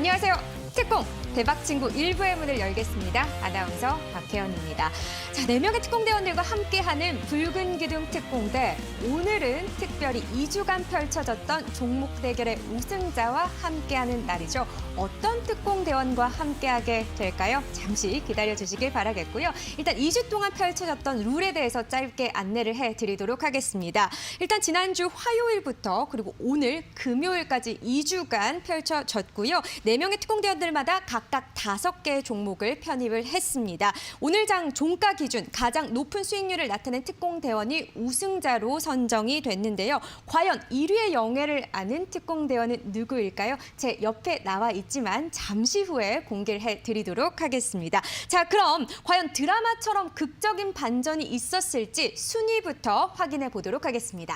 안녕하세요. 특공 대박친구 1부의 문을 열겠습니다. 아나운서 박혜연입니다. 자, 4명의 특공대원들과 함께하는 붉은 기둥 특공대. 오늘은 특별히 2주간 펼쳐졌던 종목 대결의 우승자와 함께하는 날이죠. 어떤 특공대원과 함께하게 될까요? 잠시 기다려주시길 바라겠고요. 일단 2주 동안 펼쳐졌던 룰에 대해서 짧게 안내를 해드리도록 하겠습니다. 일단 지난주 화요일부터 그리고 오늘 금요일까지 2주간 펼쳐졌고요. 4명의 특공대원들마다 각각 5개의 종목을 편입을 했습니다. 오늘 장 종가 기준 가장 높은 수익률을 나타낸 특공대원이 우승자로 선정이 됐는데요. 과연 1위의 영예를 아는 특공대원은 누구일까요? 제 옆에 나와 있지만 잠시 후에 공개를 해드리도록 하겠습니다. 자, 그럼 과연 드라마처럼 극적인 반전이 있었을지 순위부터 확인해 보도록 하겠습니다.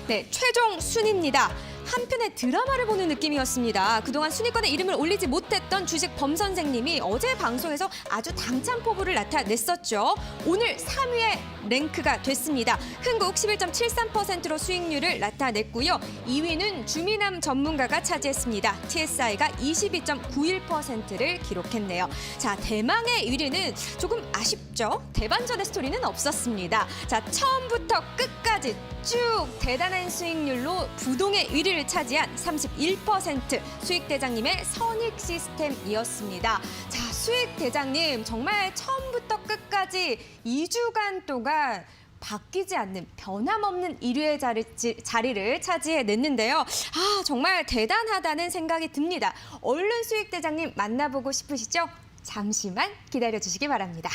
네, 최종 순위입니다. 한편의 드라마를 보는 느낌이었습니다. 그동안 순위권에 이름을 올리지 못했던 주식 범 선생님이 어제 방송에서 아주 당찬 포부를 나타냈었죠. 오늘 3위에 랭크가 됐습니다. 흥국 11.73%로 수익률을 나타냈고요. 2위는 주미남 전문가가 차지했습니다. TSI가 22.91%를 기록했네요. 자, 대망의 1위는 조금 아쉽죠? 대반전의 스토리는 없었습니다. 자, 처음부터 끝까지 쭉 대단한 수익률로 부동의 1위를 차지한 31% 수익대장님의 선익 시스템이었습니다. 자, 수익대장님 정말 처음부터 끝까지 2주간 동안 바뀌지 않는 변함없는 1위의 자리를 차지해냈는데요. 아, 정말 대단하다는 생각이 듭니다. 얼른 수익대장님 만나보고 싶으시죠? 잠시만 기다려주시기 바랍니다.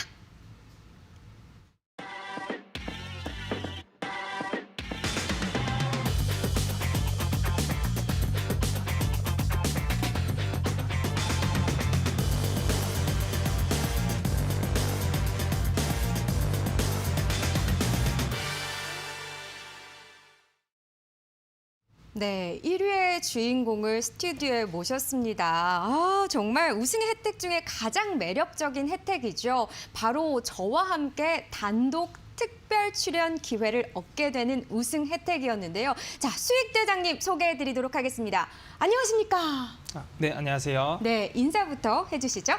네, 1위의 주인공을 스튜디오에 모셨습니다. 아, 정말 우승의 혜택 중에 가장 매력적인 혜택이죠. 바로 저와 함께 단독 특별 출연 기회를 얻게 되는 우승 혜택이었는데요. 자, 수익대장님 소개해드리도록 하겠습니다. 안녕하십니까? 네, 안녕하세요. 네, 인사부터 해주시죠.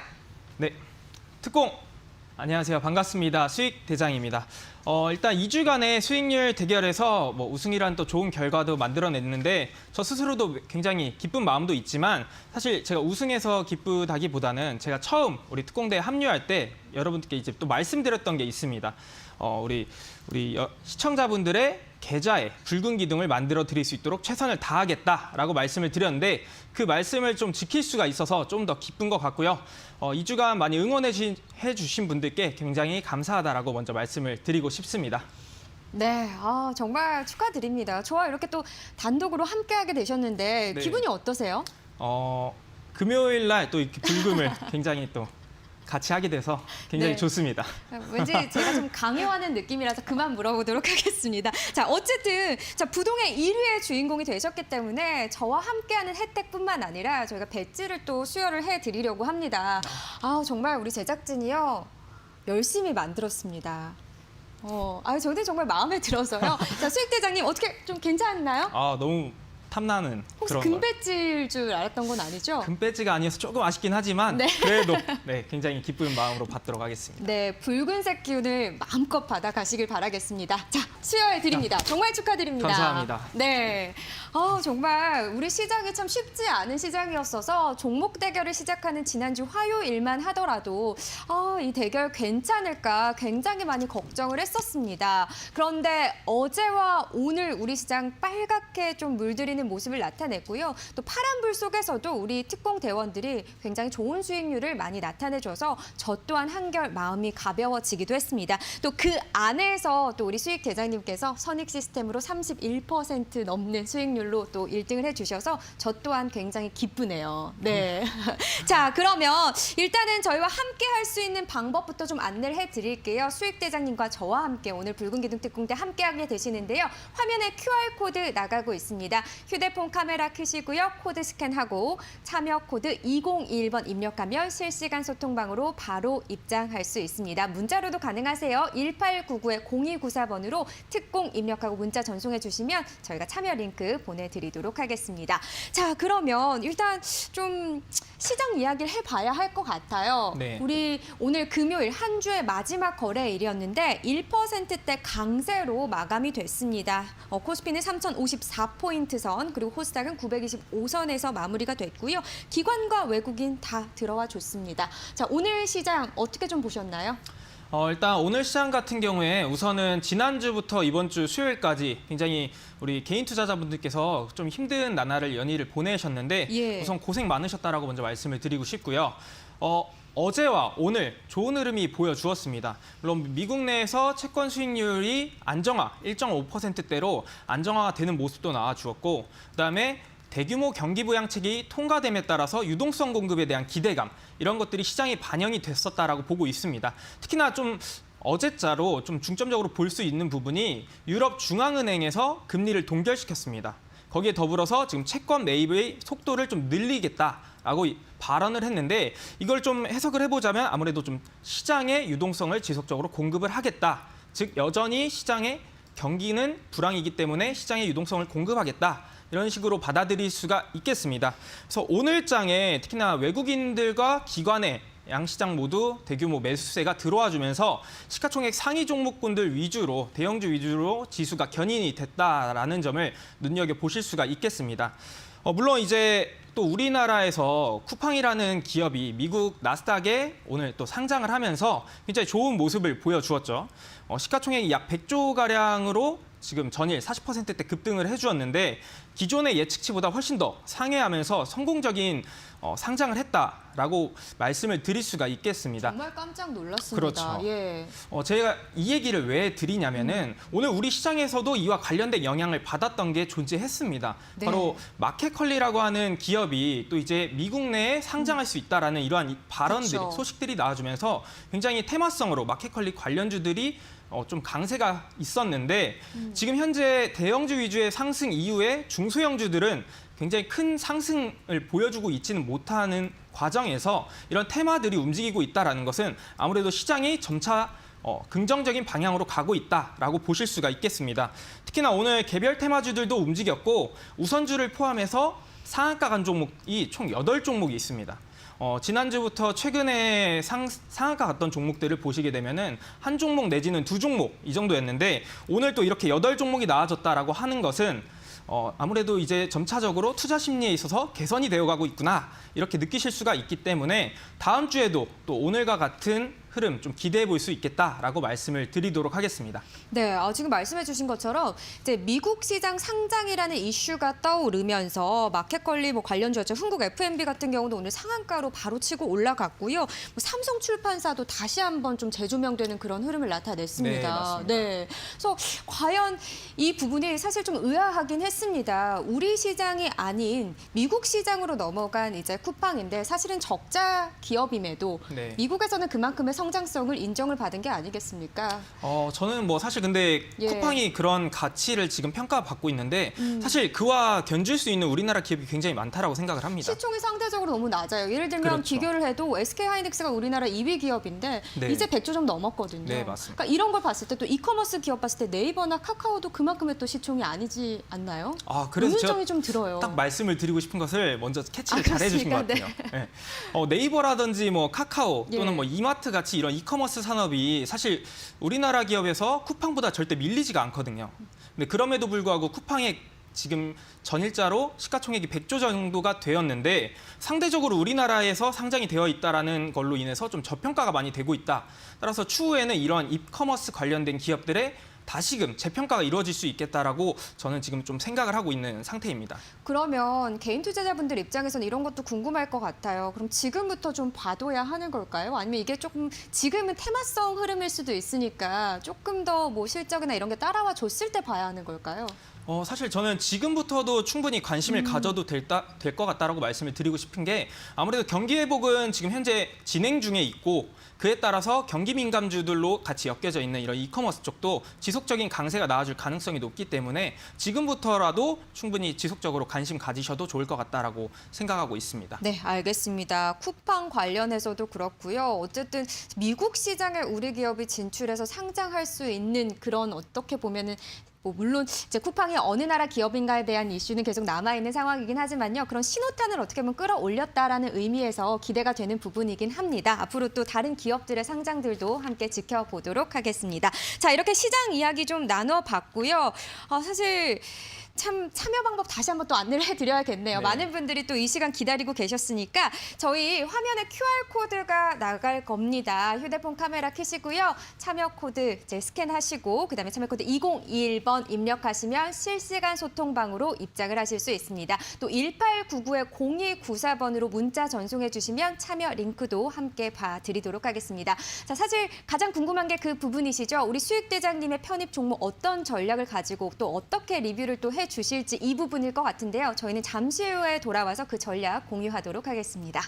네, 특공! 안녕하세요. 반갑습니다. 수익대장입니다. 일단 2주간의 수익률 대결에서 우승이란 또 좋은 결과도 만들어냈는데 저 스스로도 굉장히 기쁜 마음도 있지만 사실 제가 우승해서 기쁘다기보다는 제가 처음 우리 특공대에 합류할 때 여러분들께 이제 또 말씀드렸던 게 있습니다. 우리 시청자분들의 계좌에 붉은 기둥을 만들어 드릴 수 있도록 최선을 다하겠다라고 말씀을 드렸는데 그 말씀을 좀 지킬 수가 있어서 좀 더 기쁜 것 같고요. 2주간 많이 응원해 주신 분들께 굉장히 감사하다라고 먼저 말씀을 드리고 싶습니다. 네, 정말 축하드립니다. 저와 이렇게 또 단독으로 함께하게 되셨는데 네. 기분이 어떠세요? 금요일 날 또 이렇게 불금을 굉장히 또 같이 하게 돼서 굉장히 네. 좋습니다. 왠지 제가 좀 강요하는 느낌이라서 그만 물어보도록 하겠습니다. 자, 어쨌든 부동의 1위의 주인공이 되셨기 때문에 저와 함께하는 혜택뿐만 아니라 저희가 배지를 또 수여를 해드리려고 합니다. 아, 정말 우리 제작진이요 열심히 만들었습니다. 저도 정말 마음에 들어서요. 자, 수익대장님 어떻게 좀 괜찮나요? 너무 탐나는 혹시 그런 금배지일 줄 알았던 건 아니죠? 금배지가 아니어서 조금 아쉽긴 하지만 네. 그래도 네, 굉장히 기쁜 마음으로 받도록 하겠습니다. 네, 붉은색 기운을 마음껏 받아가시길 바라겠습니다. 자, 수여해드립니다. 정말 축하드립니다. 감사합니다. 네, 정말 우리 시장이 참 쉽지 않은 시장이었어서 종목 대결을 시작하는 지난주 화요일만 하더라도 이 대결 괜찮을까 굉장히 많이 걱정을 했었습니다. 그런데 어제와 오늘 우리 시장 빨갛게 좀 물들이는 모습을 나타냈고요. 또 파란불 속에서도 우리 특공대원들이 굉장히 좋은 수익률을 많이 나타내줘서 저 또한 한결 마음이 가벼워지기도 했습니다. 또 그 안에서 또 우리 수익대장님께서 선익 시스템으로 31% 넘는 수익률로 또 1등을 해주셔서 저 또한 굉장히 기쁘네요. 네. 자, 그러면 일단은 저희와 함께 할 수 있는 방법부터 좀 안내를 해드릴게요. 수익대장님과 저와 함께 오늘 붉은 기둥 특공대 함께하게 되시는데요. 화면에 QR코드 나가고 있습니다. 휴대폰 카메라 켜시고요. 코드 스캔하고 참여 코드 2021번 입력하면 실시간 소통방으로 바로 입장할 수 있습니다. 문자로도 가능하세요. 1899-0294번으로 특공 입력하고 문자 전송해 주시면 저희가 참여 링크 보내드리도록 하겠습니다. 자, 그러면 일단 좀 시장 이야기를 해봐야 할 것 같아요. 네. 우리 오늘 금요일 한 주의 마지막 거래일이었는데 1%대 강세로 마감이 됐습니다. 코스피는 3,054포인트 선, 그리고 코스닥은 925선에서 마무리가 됐고요. 기관과 외국인 다 들어와 줬습니다. 자, 오늘 시장 어떻게 좀 보셨나요? 일단 오늘 시장 같은 경우에 우선은 지난주부터 이번 주 수요일까지 굉장히 우리 개인 투자자분들께서 좀 힘든 나날을 연일을 보내셨는데 예. 우선 고생 많으셨다라고 먼저 말씀을 드리고 싶고요. 어제와 오늘 좋은 흐름이 보여주었습니다. 물론 미국 내에서 채권 수익률이 안정화 1.5%대로 안정화가 되는 모습도 나와주었고 그다음에 대규모 경기 부양책이 통과됨에 따라서 유동성 공급에 대한 기대감 이런 것들이 시장에 반영이 됐었다라고 보고 있습니다. 특히나 좀 어제자로 좀 중점적으로 볼 수 있는 부분이 유럽 중앙은행에서 금리를 동결시켰습니다. 거기에 더불어서 지금 채권 매입의 속도를 좀 늘리겠다라고 발언을 했는데 이걸 좀 해석을 해보자면 아무래도 좀 시장의 유동성을 지속적으로 공급을 하겠다. 즉 여전히 시장의 경기는 불황이기 때문에 시장의 유동성을 공급하겠다. 이런 식으로 받아들일 수가 있겠습니다. 그래서 오늘장에 특히나 외국인들과 기관의 양시장 모두 대규모 매수세가 들어와 주면서 시가총액 상위 종목군들 위주로 대형주 위주로 지수가 견인이 됐다라는 점을 눈여겨보실 수가 있겠습니다. 물론 이제 또 우리나라에서 쿠팡이라는 기업이 미국 나스닥에 오늘 또 상장을 하면서 굉장히 좋은 모습을 보여주었죠. 시가총액이 약 100조 가량으로 지금 전일 40%대 급등을 해주었는데 기존의 예측치보다 훨씬 더 상회하면서 성공적인 상장을 했다라고 말씀을 드릴 수가 있겠습니다. 정말 깜짝 놀랐습니다. 그렇죠. 예. 제가 이 얘기를 왜 드리냐면은 오늘 우리 시장에서도 이와 관련된 영향을 받았던 게 존재했습니다. 네. 바로 마켓컬리라고 하는 기업이 또 이제 미국 내에 상장할 수 있다라는 이러한 발언들이 그렇죠. 소식들이 나와주면서 굉장히 테마성으로 마켓컬리 관련주들이 좀 강세가 있었는데 지금 현재 대형주 위주의 상승 이후에 중소형주들은 굉장히 큰 상승을 보여주고 있지는 못하는 과정에서 이런 테마들이 움직이고 있다는 것은 아무래도 시장이 점차 긍정적인 방향으로 가고 있다라고 보실 수가 있겠습니다. 특히나 오늘 개별 테마주들도 움직였고 우선주를 포함해서 상한가 간 종목이 총 8종목이 있습니다. 지난주부터 최근에 상한가 갔던 종목들을 보시게 되면은 한 종목 내지는 두 종목 이 정도였는데 오늘 또 이렇게 8종목이 나아졌다라고 하는 것은 아무래도 이제 점차적으로 투자 심리에 있어서 개선이 되어가고 있구나 이렇게 느끼실 수가 있기 때문에 다음 주에도 또 오늘과 같은 흐름 좀 기대해 볼 수 있겠다라고 말씀을 드리도록 하겠습니다. 네, 지금 말씀해 주신 것처럼 이제 미국 시장 상장이라는 이슈가 떠오르면서 마켓컬리 관련주였죠. 흥국 F&B 같은 경우도 오늘 상한가로 바로 치고 올라갔고요. 삼성출판사도 다시 한번 좀 재조명되는 그런 흐름을 나타냈습니다. 네, 맞습니다. 네, 그래서 과연 이 부분이 사실 좀 의아하긴 했습니다. 우리 시장이 아닌 미국 시장으로 넘어간 이제 쿠팡인데 사실은 적자 기업임에도 네. 미국에서는 그만큼의 성장성을 인정을 받은 게 아니겠습니까? 저는 뭐 사실 근데 예. 쿠팡이 그런 가치를 지금 평가받고 있는데 사실 그와 견줄 수 있는 우리나라 기업이 굉장히 많다라고 생각을 합니다. 시총이 상대적으로 너무 낮아요. 예를 들면 그렇죠. 비교를 해도 SK하이닉스가 우리나라 2위 기업인데 네. 이제 100조 좀 넘었거든요. 네, 맞습니다. 그러니까 이런 걸 봤을 때 또 이커머스 기업 봤을 때 네이버나 카카오도 그만큼의 또 시총이 아니지 않나요? 그래서 제가 의문점이 좀 들어요. 딱 말씀을 드리고 싶은 것을 먼저 캐치를 잘 해주신 것 그렇습니까? 같아요. 네. 네이버라든지 뭐 카카오 또는 예. 뭐 이마트 같이 이런 이커머스 산업이 사실 우리나라 기업에서 쿠팡보다 절대 밀리지가 않거든요. 근데 그럼에도 불구하고 쿠팡의 지금 전일자로 시가총액이 100조 정도가 되었는데 상대적으로 우리나라에서 상장이 되어 있다라는 걸로 인해서 좀 저평가가 많이 되고 있다. 따라서 추후에는 이러한 이커머스 관련된 기업들의 다시금 재평가가 이루어질 수 있겠다라고 저는 지금 좀 생각을 하고 있는 상태입니다. 그러면 개인 투자자분들 입장에서는 이런 것도 궁금할 것 같아요. 그럼 지금부터 좀 봐둬야 하는 걸까요? 아니면 이게 조금 지금은 테마성 흐름일 수도 있으니까 조금 더 뭐 실적이나 이런 게 따라와 줬을 때 봐야 하는 걸까요? 사실 저는 지금부터도 충분히 관심을 가져도 될 것 같다라고 말씀을 드리고 싶은 게 아무래도 경기 회복은 지금 현재 진행 중에 있고 그에 따라서 경기 민감주들로 같이 엮여져 있는 이런 이커머스 쪽도 지속적인 강세가 나와줄 가능성이 높기 때문에 지금부터라도 충분히 지속적으로 관심 가지셔도 좋을 것 같다라고 생각하고 있습니다. 네, 알겠습니다. 쿠팡 관련해서도 그렇고요. 어쨌든 미국 시장에 우리 기업이 진출해서 상장할 수 있는 그런 어떻게 보면은 뭐 물론 이제 쿠팡이 어느 나라 기업인가에 대한 이슈는 계속 남아있는 상황이긴 하지만요. 그런 신호탄을 어떻게 보면 끌어올렸다라는 의미에서 기대가 되는 부분이긴 합니다. 앞으로 또 다른 기업들의 상장들도 함께 지켜보도록 하겠습니다. 자, 이렇게 시장 이야기 좀 나눠봤고요. 사실 참 참여 방법 다시 한번 또 안내를 해드려야겠네요. 네. 많은 분들이 또 이 시간 기다리고 계셨으니까 저희 화면에 QR코드가 나갈 겁니다. 휴대폰 카메라 켜시고요. 참여 코드 이제 스캔하시고 그다음에 참여 코드 2021번 입력하시면 실시간 소통방으로 입장을 하실 수 있습니다. 또 1899-0294번으로 문자 전송해 주시면 참여 링크도 함께 봐드리도록 하겠습니다. 자, 사실 가장 궁금한 게 그 부분이시죠. 우리 수익대장님의 편입 종목 어떤 전략을 가지고 또 어떻게 리뷰를 또 해주실지 이 부분일 것 같은데요. 저희는 잠시 후에 돌아와서 그 전략 공유하도록 하겠습니다.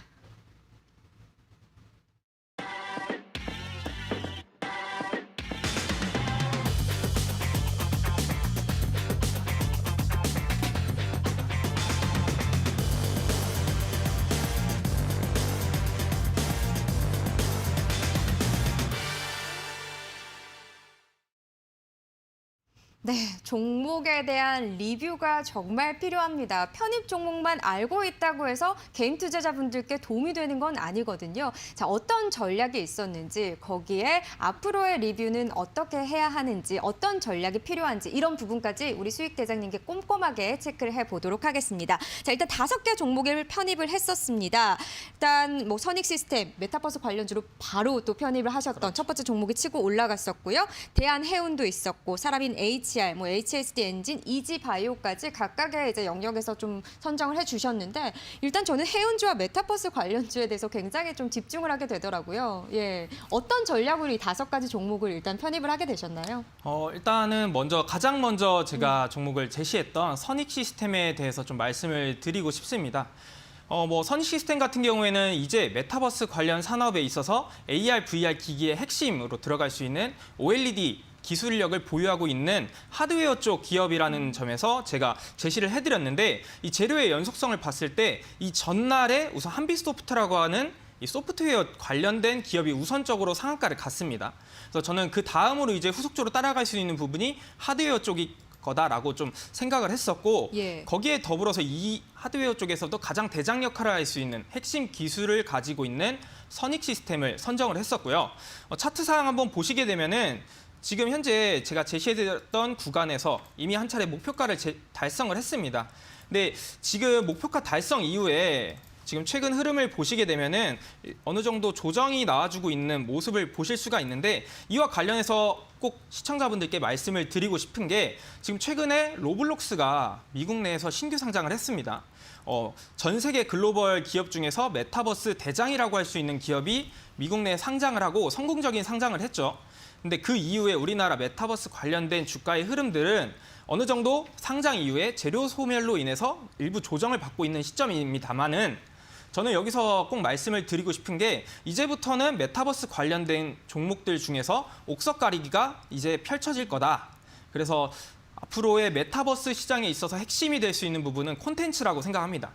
네, 종목에 대한 리뷰가 정말 필요합니다. 편입 종목만 알고 있다고 해서 개인 투자자분들께 도움이 되는 건 아니거든요. 자, 어떤 전략이 있었는지, 거기에 앞으로의 리뷰는 어떻게 해야 하는지, 어떤 전략이 필요한지 이런 부분까지 우리 수익대장님께 꼼꼼하게 체크를 해보도록 하겠습니다. 자, 일단 5개 종목을 편입을 했었습니다. 일단 뭐 선익 시스템, 메타버스 관련주로 바로 또 편입을 하셨던 첫 번째 종목이 치고 올라갔었고요. 대한해운도 있었고, 사람인 HR, 뭐 HSD 엔진, 이지바이오까지 각각의 이제 영역에서 좀 선정을 해주셨는데 일단 저는 해운주와 메타버스 관련주에 대해서 굉장히 좀 집중을 하게 되더라고요. 예, 어떤 전략으로 이 5가지 종목을 일단 편입을 하게 되셨나요? 일단은 가장 먼저 제가 종목을 제시했던 선익 시스템에 대해서 좀 말씀을 드리고 싶습니다. 선익 시스템 같은 경우에는 이제 메타버스 관련 산업에 있어서 AR, VR 기기의 핵심으로 들어갈 수 있는 OLED 기술력을 보유하고 있는 하드웨어 쪽 기업이라는 점에서 제가 제시를 해드렸는데 이 재료의 연속성을 봤을 때 이 전날에 우선 한빛소프트라고 하는 이 소프트웨어 관련된 기업이 우선적으로 상한가를 갔습니다. 그래서 저는 그 다음으로 이제 후속적으로 따라갈 수 있는 부분이 하드웨어 쪽이 거다라고 좀 생각을 했었고 예. 거기에 더불어서 이 하드웨어 쪽에서도 가장 대장 역할을 할 수 있는 핵심 기술을 가지고 있는 선익 시스템을 선정을 했었고요. 차트상 한번 보시게 되면은 지금 현재 제가 제시해드렸던 구간에서 이미 한 차례 목표가를 달성을 했습니다. 근데 지금 목표가 달성 이후에 지금 최근 흐름을 보시게 되면은 어느 정도 조정이 나와주고 있는 모습을 보실 수가 있는데 이와 관련해서 꼭 시청자분들께 말씀을 드리고 싶은 게 지금 최근에 로블록스가 미국 내에서 신규 상장을 했습니다. 전 세계 글로벌 기업 중에서 메타버스 대장이라고 할 수 있는 기업이 미국 내에 상장을 하고 성공적인 상장을 했죠. 근데 그 이후에 우리나라 메타버스 관련된 주가의 흐름들은 어느 정도 상장 이후에 재료 소멸로 인해서 일부 조정을 받고 있는 시점입니다만은 저는 여기서 꼭 말씀을 드리고 싶은 게 이제부터는 메타버스 관련된 종목들 중에서 옥석 가리기가 이제 펼쳐질 거다. 그래서 앞으로의 메타버스 시장에 있어서 핵심이 될 수 있는 부분은 콘텐츠라고 생각합니다.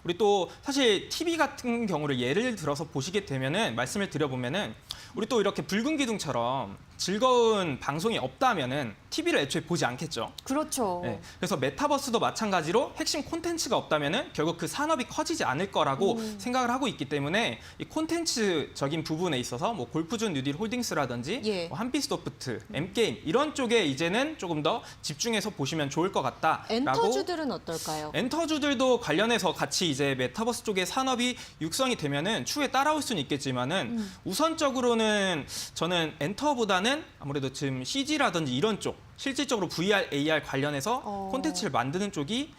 우리 또 사실 TV 같은 경우를 예를 들어서 보시게 되면은 말씀을 드려보면은 우리 또 이렇게 붉은 기둥처럼 즐거운 방송이 없다면은 TV를 애초에 보지 않겠죠. 그렇죠. 네, 그래서 메타버스도 마찬가지로 핵심 콘텐츠가 없다면은 결국 그 산업이 커지지 않을 거라고 생각을 하고 있기 때문에 이 콘텐츠적인 부분에 있어서 뭐 골프존 뉴딜 홀딩스라든지 예. 뭐 한빛소프트, M게임 이런 쪽에 이제는 조금 더 집중해서 보시면 좋을 것 같다라고. 엔터주들은 어떨까요? 엔터주들도 관련해서 같이 이제 메타버스 쪽의 산업이 육성이 되면은 추후에 따라올 수는 있겠지만은 우선적으로는 저는 엔터보다는 아무래도 지금 CG라든지 이런 쪽 실질적으로 VR, AR 관련해서 콘텐츠를 만드는 쪽이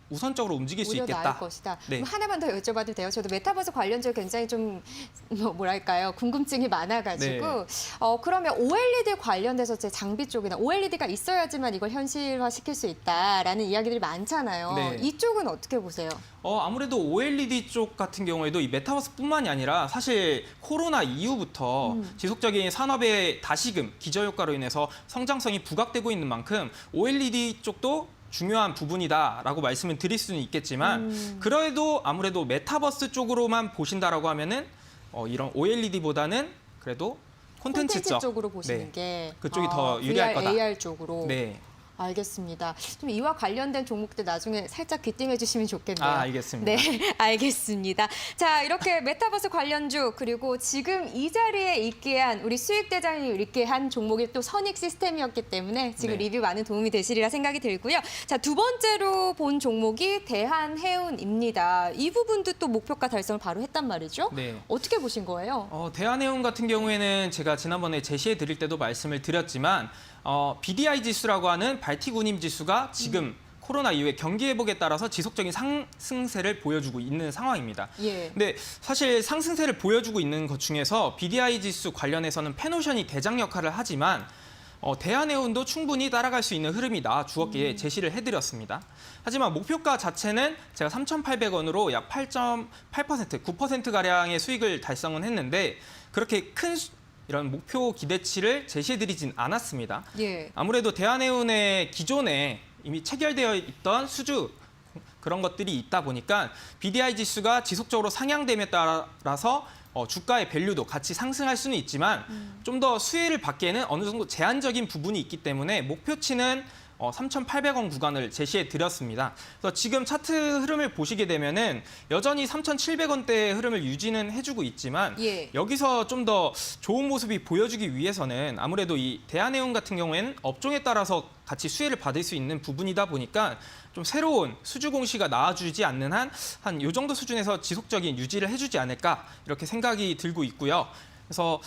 우선적으로 움직일 수 오히려 있겠다. 나을 것이다. 네. 그럼 하나만 더 여쭤봐도 돼요? 저도 메타버스 관련주에 굉장히 좀 뭐랄까요 궁금증이 많아가지고 그러면 OLED 관련돼서 제 장비 쪽이나 OLED가 있어야지만 이걸 현실화시킬 수 있다라는 이야기들이 많잖아요. 네. 이쪽은 어떻게 보세요? 아무래도 OLED 쪽 같은 경우에도 이 메타버스뿐만이 아니라 사실 코로나 이후부터 지속적인 산업의 다시금, 기저효과로 인해서 성장성이 부각되고 있는 만큼 OLED 쪽도 중요한 부분이다라고 말씀을 드릴 수는 있겠지만 그래도 아무래도 메타버스 쪽으로만 보신다라고 하면은 이런 OLED보다는 그래도 콘텐츠 쪽으로 보시는 네. 게 그쪽이 더 유리할 VR, 거다. AR 쪽으로. 네. 알겠습니다. 좀 이와 관련된 종목들 나중에 살짝 귀띔해 주시면 좋겠네요. 알겠습니다. 네, 알겠습니다. 자, 이렇게 메타버스 관련주 그리고 지금 이 자리에 있게 한 우리 수익대장이 있게 한 종목이 또 선익 시스템이었기 때문에 지금 네. 리뷰 많은 도움이 되시리라 생각이 들고요. 자, 두 번째로 본 종목이 대한해운입니다. 이 부분도 또 목표가 달성을 바로 했단 말이죠. 네. 어떻게 보신 거예요? 대한해운 같은 경우에는 제가 지난번에 제시해 드릴 때도 말씀을 드렸지만 BDI 지수라고 하는 발틱 운임 지수가 지금 코로나 이후에 경기 회복에 따라서 지속적인 상승세를 보여주고 있는 상황입니다. 예. 근데 사실 상승세를 보여주고 있는 것 중에서 BDI 지수 관련해서는 페노션이 대장 역할을 하지만 대한해운도 충분히 따라갈 수 있는 흐름이 나와주었기에 제시를 해드렸습니다. 하지만 목표가 자체는 제가 3,800원으로 약 8.8%, 9%가량의 수익을 달성은 했는데 그렇게 큰 이런 목표 기대치를 제시해드리진 않았습니다. 예. 아무래도 대한해운의 기존에 이미 체결되어 있던 수주 그런 것들이 있다 보니까 BDI 지수가 지속적으로 상향됨에 따라서 주가의 밸류도 같이 상승할 수는 있지만 좀 더 수혜를 받기에는 어느 정도 제한적인 부분이 있기 때문에 목표치는 3,800원 구간을 제시해 드렸습니다. 그래서 지금 차트 흐름을 보시게 되면은 여전히 3,700원대의 흐름을 유지는 해주고 있지만 예. 여기서 좀 더 좋은 모습이 보여주기 위해서는 아무래도 이 대한해운 같은 경우에는 업종에 따라서 같이 수혜를 받을 수 있는 부분이다 보니까 좀 새로운 수주 공시가 나와주지 않는 한 요 정도 수준에서 지속적인 유지를 해주지 않을까 이렇게 생각이 들고 있고요. 그래서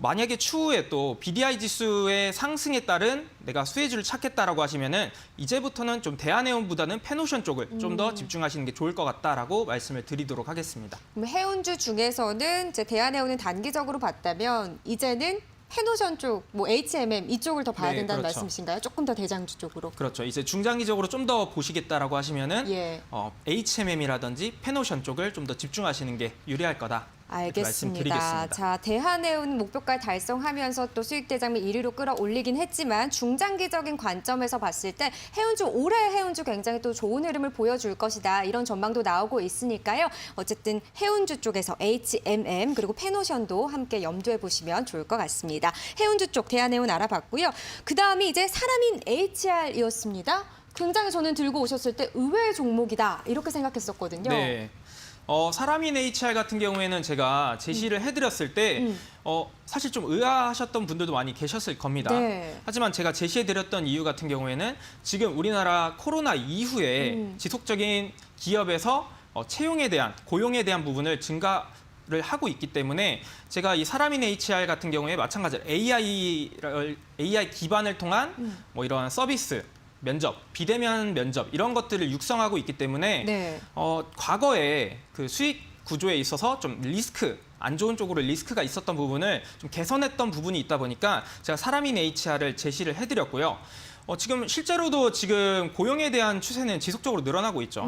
만약에 추후에 또 BDI 지수의 상승에 따른 내가 수혜주를 찾겠다라고 하시면은 이제부터는 좀 대한해운보다는 페노션 쪽을 좀 더 집중하시는 게 좋을 것 같다라고 말씀을 드리도록 하겠습니다. 그럼 해운주 중에서는 이제 대한해운은 단기적으로 봤다면 이제는 페노션 쪽, 뭐 HMM 이쪽을 더 봐야 네, 된다는 그렇죠. 말씀이신가요? 조금 더 대장주 쪽으로. 그렇죠. 이제 중장기적으로 좀 더 보시겠다라고 하시면은 예. HMM이라든지 페노션 쪽을 좀 더 집중하시는 게 유리할 거다. 이렇게 알겠습니다. 말씀드리겠습니다. 자, 대한해운 목표가를 달성하면서 또 수익대장미 1위로 끌어올리긴 했지만 중장기적인 관점에서 봤을 때 해운주 올해 해운주 굉장히 또 좋은 흐름을 보여줄 것이다. 이런 전망도 나오고 있으니까요. 어쨌든 해운주 쪽에서 HMM 그리고 페노션도 함께 염두에 보시면 좋을 것 같습니다. 해운주 쪽 대한해운 알아봤고요. 그다음이 이제 사람인 HR이었습니다. 굉장히 저는 들고 오셨을 때 의외의 종목이다. 이렇게 생각했었거든요. 네. 사람인 HR 같은 경우에는 제가 제시를 해드렸을 때 사실 좀 의아하셨던 분들도 많이 계셨을 겁니다. 네. 하지만 제가 제시해드렸던 이유 같은 경우에는 지금 우리나라 코로나 이후에 지속적인 기업에서 채용에 대한, 고용에 대한 부분을 증가를 하고 있기 때문에 제가 이 사람인 HR 같은 경우에 마찬가지로 AI 기반을 통한 뭐 이런 서비스, 면접, 비대면 면접 이런 것들을 육성하고 있기 때문에 네. 과거에 그 수익 구조에 있어서 좀 리스크, 안 좋은 쪽으로 리스크가 있었던 부분을 좀 개선했던 부분이 있다 보니까 제가 사람인 HR을 제시를 해드렸고요. 지금 실제로도 지금 고용에 대한 추세는 지속적으로 늘어나고 있죠.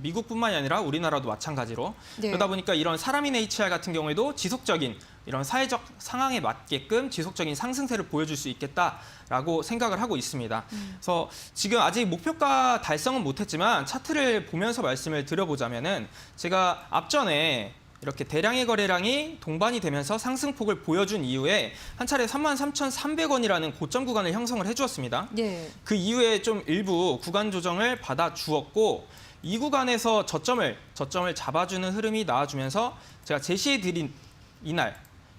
미국뿐만이 아니라 우리나라도 마찬가지로. 네. 그러다 보니까 이런 사람인 HR 같은 경우에도 지속적인 이런 사회적 상황에 맞게끔 지속적인 상승세를 보여줄 수 있겠다라고 생각을 하고 있습니다. 그래서 지금 아직 목표가 달성은 못했지만 차트를 보면서 말씀을 드려보자면은 제가 앞전에 이렇게 대량의 거래량이 동반이 되면서 상승폭을 보여준 이후에 한 차례 33,300원이라는 고점 구간을 형성을 해주었습니다. 네. 그 이후에 좀 일부 구간 조정을 받아 주었고 이 구간에서 저점을 잡아주는 흐름이 나와주면서 제가 제시해드린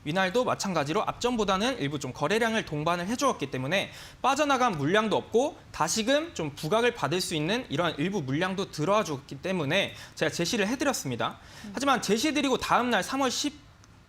이날도 마찬가지로 앞전보다는 일부 좀 거래량을 동반을 해주었기 때문에 빠져나간 물량도 없고 다시금 좀 부각을 받을 수 있는 이런 일부 물량도 들어와 줬기 때문에 제가 제시를 해드렸습니다. 하지만 제시해드리고 다음 날 3월 10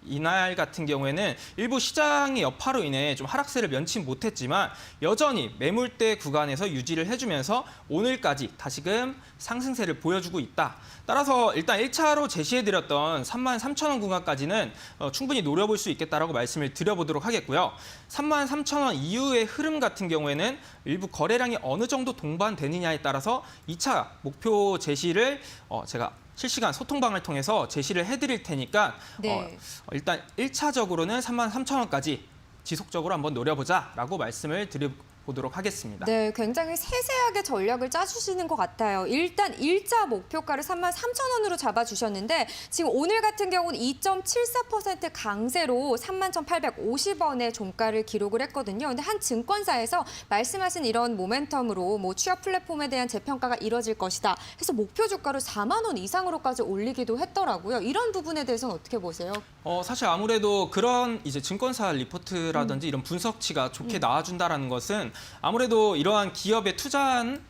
이날 같은 경우에는 일부 시장의 여파로 인해 좀 하락세를 면치 못했지만 여전히 매물대 구간에서 유지를 해주면서 오늘까지 다시금 상승세를 보여주고 있다. 따라서 일단 1차로 제시해드렸던 33,000원 구간까지는 충분히 노려볼 수 있겠다라고 말씀을 드려보도록 하겠고요. 33,000원 이후의 흐름 같은 경우에는 일부 거래량이 어느 정도 동반되느냐에 따라서 2차 목표 제시를 제가 실시간 소통방을 통해서 제시를 해드릴 테니까 네. 일단 1차적으로는 33,000원까지 지속적으로 한번 노려보자라고 말씀을 보도록 하겠습니다. 네, 굉장히 세세하게 전략을 짜주시는 것 같아요. 일단 일자 목표가를 33,000원으로 잡아주셨는데 지금 오늘 같은 경우는 2.74% 강세로 31,850원의 종가를 기록을 했거든요. 근데 한 증권사에서 말씀하신 이런 모멘텀으로 뭐 취업 플랫폼에 대한 재평가가 이뤄질 것이다. 해서 목표 주가를 4만 원 이상으로까지 올리기도 했더라고요. 이런 부분에 대해서는 어떻게 보세요? 사실 아무래도 그런 이제 증권사 리포트라든지 이런 분석치가 좋게 나와준다라는 것은 아무래도 이러한 기업에 투자한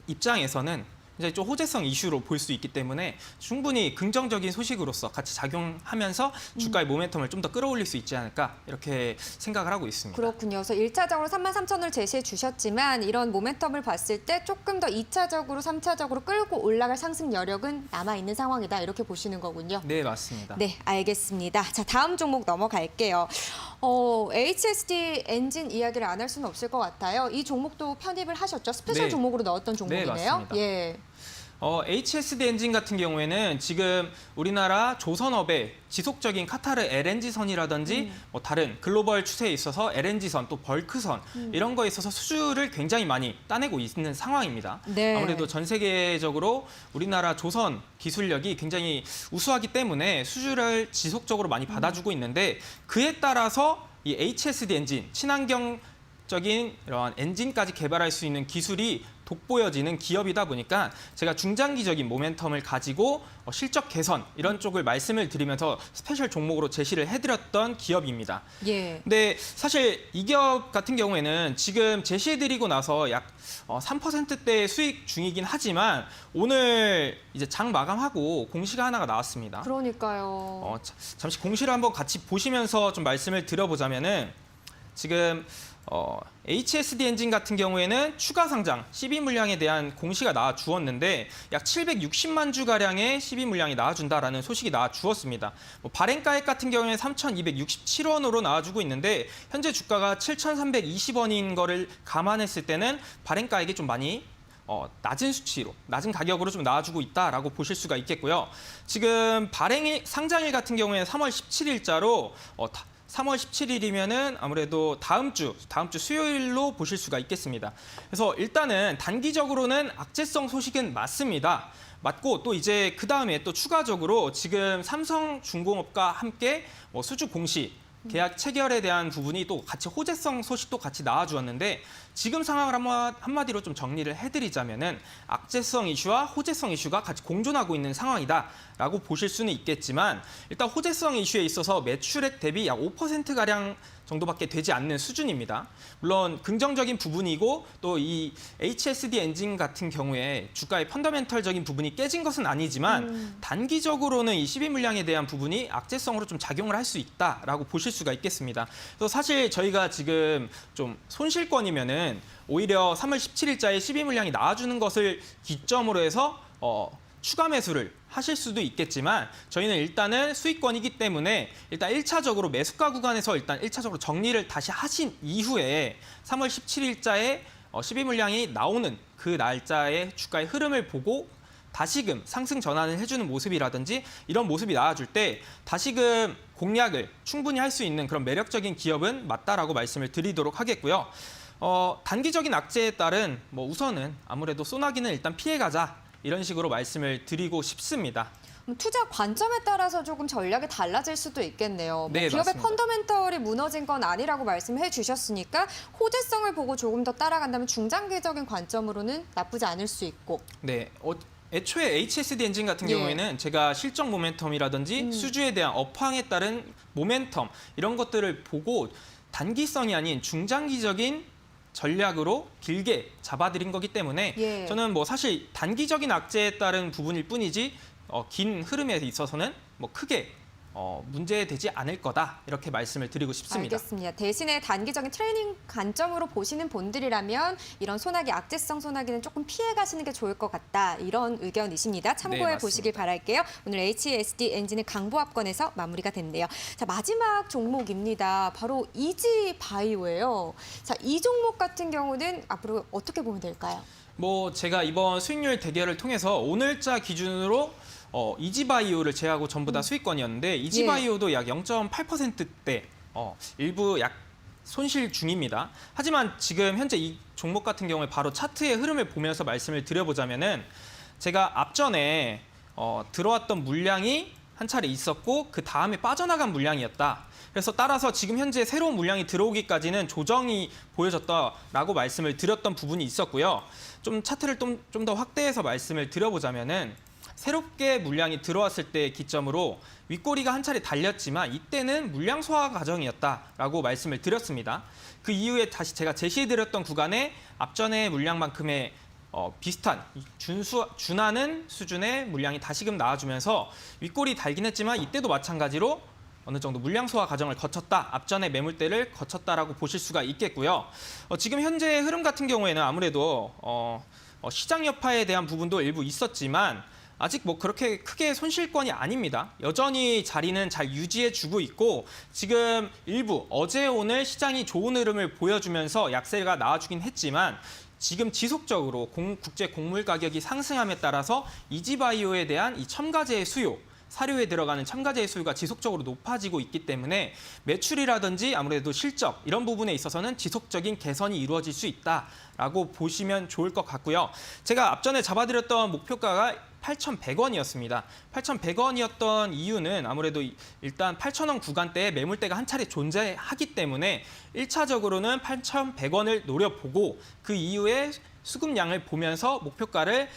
입장에서는 이제 좀 호재성 이슈로 볼 수 있기 때문에 충분히 긍정적인 소식으로서 같이 작용하면서 주가의 모멘텀을 좀 더 끌어올릴 수 있지 않을까 이렇게 생각을 하고 있습니다. 그렇군요. 그래서 1차적으로 33,000원을 제시해 주셨지만 이런 모멘텀을 봤을 때 조금 더 2차적으로, 3차적으로 끌고 올라갈 상승 여력은 남아있는 상황이다. 이렇게 보시는 거군요. 네, 맞습니다. 네, 알겠습니다. 자, 다음 종목 넘어갈게요. HSD 엔진 이야기를 안 할 수는 없을 것 같아요. 이 종목도 편입을 하셨죠? 스페셜 네. 종목으로 넣었던 종목이네요. 네, 맞습니다. 예. HSD 엔진 같은 경우에는 지금 우리나라 조선업의 지속적인 카타르 LNG선이라든지 뭐 다른 글로벌 추세에 있어서 LNG선 또 벌크선 이런 거에 있어서 수주를 굉장히 많이 따내고 있는 상황입니다. 네. 아무래도 전 세계적으로 우리나라 조선 기술력이 굉장히 우수하기 때문에 수주를 지속적으로 많이 받아주고 있는데 그에 따라서 이 HSD 엔진, 친환경적인 이러한 엔진까지 개발할 수 있는 기술이 돋보여지는 기업이다 보니까 제가 중장기적인 모멘텀을 가지고 실적 개선 이런 쪽을 말씀을 드리면서 스페셜 종목으로 제시를 해드렸던 기업입니다. 예. 근데 사실 이 기업 같은 경우에는 지금 제시해드리고 나서 약 3%대 수익 중이긴 하지만 오늘 이제 장 마감하고 공시가 하나가 나왔습니다. 그러니까요. 잠시 공시를 한번 같이 보시면서 좀 말씀을 드려보자면은 지금 HSD 엔진 같은 경우에는 추가 상장 12 물량에 대한 공시가 나와 주었는데 약 760만 주 가량의 12 물량이 나와준다라는 소식이 나와 주었습니다. 발행가액 같은 경우에는 3,267원으로 나와주고 있는데 현재 주가가 7,320원인 거를 감안했을 때는 발행가액이 좀 많이 낮은 수치로, 낮은 가격으로 좀 나와주고 있다라고 보실 수가 있겠고요. 지금 상장일 같은 경우에는 3월 17일자로 3월 17일이면은 아무래도 다음 주 수요일로 보실 수가 있겠습니다. 그래서 일단은 단기적으로는 악재성 소식은 맞습니다. 맞고 또 이제 그 다음에 또 추가적으로 지금 삼성중공업과 함께 수주 공시 계약 체결에 대한 부분이 또 같이 호재성 소식도 같이 나와주었는데 지금 상황을 한마디로 좀 정리를 해드리자면은 악재성 이슈와 호재성 이슈가 같이 공존하고 있는 상황이다라고 보실 수는 있겠지만 일단 호재성 이슈에 있어서 매출액 대비 약 5%가량 정도밖에 되지 않는 수준입니다. 물론 긍정적인 부분이고 또 이 HSD 엔진 같은 경우에 주가의 펀더멘털적인 부분이 깨진 것은 아니지만 단기적으로는 이 12 물량에 대한 부분이 악재성으로 좀 작용을 할 수 있다라고 보실 수가 있겠습니다. 그래서 사실 저희가 지금 좀 손실권이면은 오히려 3월 17일자에 12 물량이 나와주는 것을 기점으로 해서 추가 매수를 하실 수도 있겠지만 저희는 일단은 수익권이기 때문에 일단 1차적으로 매수가 구간에서 일단 1차적으로 정리를 다시 하신 이후에 3월 17일자에 12 물량이 나오는 그 날짜의 주가의 흐름을 보고 다시금 상승 전환을 해주는 모습이라든지 이런 모습이 나와줄 때 다시금 공략을 충분히 할 수 있는 그런 매력적인 기업은 맞다라고 말씀을 드리도록 하겠고요. 단기적인 악재에 따른 우선은 아무래도 소나기는 일단 피해가자 이런 식으로 말씀을 드리고 싶습니다. 투자 관점에 따라서 조금 전략이 달라질 수도 있겠네요. 네, 기업의 맞습니다. 펀더멘털이 무너진 건 아니라고 말씀해 주셨으니까 호재성을 보고 조금 더 따라간다면 중장기적인 관점으로는 나쁘지 않을 수 있고. 네, 애초에 HSD 엔진 같은 예. 경우에는 제가 실적 모멘텀이라든지 수주에 대한 업황에 따른 모멘텀 이런 것들을 보고 단기성이 아닌 중장기적인 전략으로 길게 잡아드린 거기 때문에 예. 저는 사실 단기적인 악재에 따른 부분일 뿐이지 긴 흐름에 있어서는 크게 문제되지 않을 거다 이렇게 말씀을 드리고 싶습니다. 알겠습니다. 대신에 단기적인 트레이닝 관점으로 보시는 분들이라면 이런 소나기, 악재성 소나기는 조금 피해 가시는 게 좋을 것 같다. 이런 의견이십니다. 참고해 네, 보시길 바랄게요. 오늘 HSD 엔진의 강보합권에서 마무리가 됐네요. 자, 마지막 종목입니다. 바로 이지바이오예요. 자, 이 종목 같은 경우는 앞으로 어떻게 보면 될까요? 제가 이번 수익률 대결을 통해서 오늘자 기준으로 이지바이오를 제외하고 전부 다 수익권이었는데 이지바이오도 약 0.8%대 일부 약 손실 중입니다. 하지만 지금 현재 이 종목 같은 경우에 바로 차트의 흐름을 보면서 말씀을 드려보자면은 제가 앞전에 들어왔던 물량이 한 차례 있었고 그 다음에 빠져나간 물량이었다. 그래서 따라서 지금 현재 새로운 물량이 들어오기까지는 조정이 보여졌다라고 말씀을 드렸던 부분이 있었고요. 좀 차트를 좀 더 확대해서 말씀을 드려보자면은 새롭게 물량이 들어왔을 때 기점으로 윗꼬리가 한 차례 달렸지만 이때는 물량 소화 과정이었다라고 말씀을 드렸습니다. 그 이후에 다시 제가 제시해드렸던 구간에 앞전의 물량만큼의 비슷한 준하는 수준의 물량이 다시금 나와주면서 윗꼬리 달긴 했지만 이때도 마찬가지로 어느 정도 물량 소화 과정을 거쳤다, 앞전의 매물대를 거쳤다라고 보실 수가 있겠고요. 지금 현재 흐름 같은 경우에는 아무래도 시장 여파에 대한 부분도 일부 있었지만 아직 뭐 그렇게 크게 손실권이 아닙니다. 여전히 자리는 잘 유지해주고 있고 지금 일부 어제 오늘 시장이 좋은 흐름을 보여주면서 약세가 나와주긴 했지만 지금 지속적으로 국제 곡물 가격이 상승함에 따라서 이지바이오에 대한 이 첨가제의 수요, 사료에 들어가는 첨가제의 수요가 지속적으로 높아지고 있기 때문에 매출이라든지 아무래도 실적 이런 부분에 있어서는 지속적인 개선이 이루어질 수 있다라고 보시면 좋을 것 같고요. 제가 앞전에 잡아드렸던 목표가가 8,100원이었습니다. 8,100원이었던 이유는 아무래도 일단 8,000원 구간대에 매물대가 한 차례 존재하기 때문에 1차적으로는 8,100원을 노려보고 그 이후에 수급량을 보면서 목표가를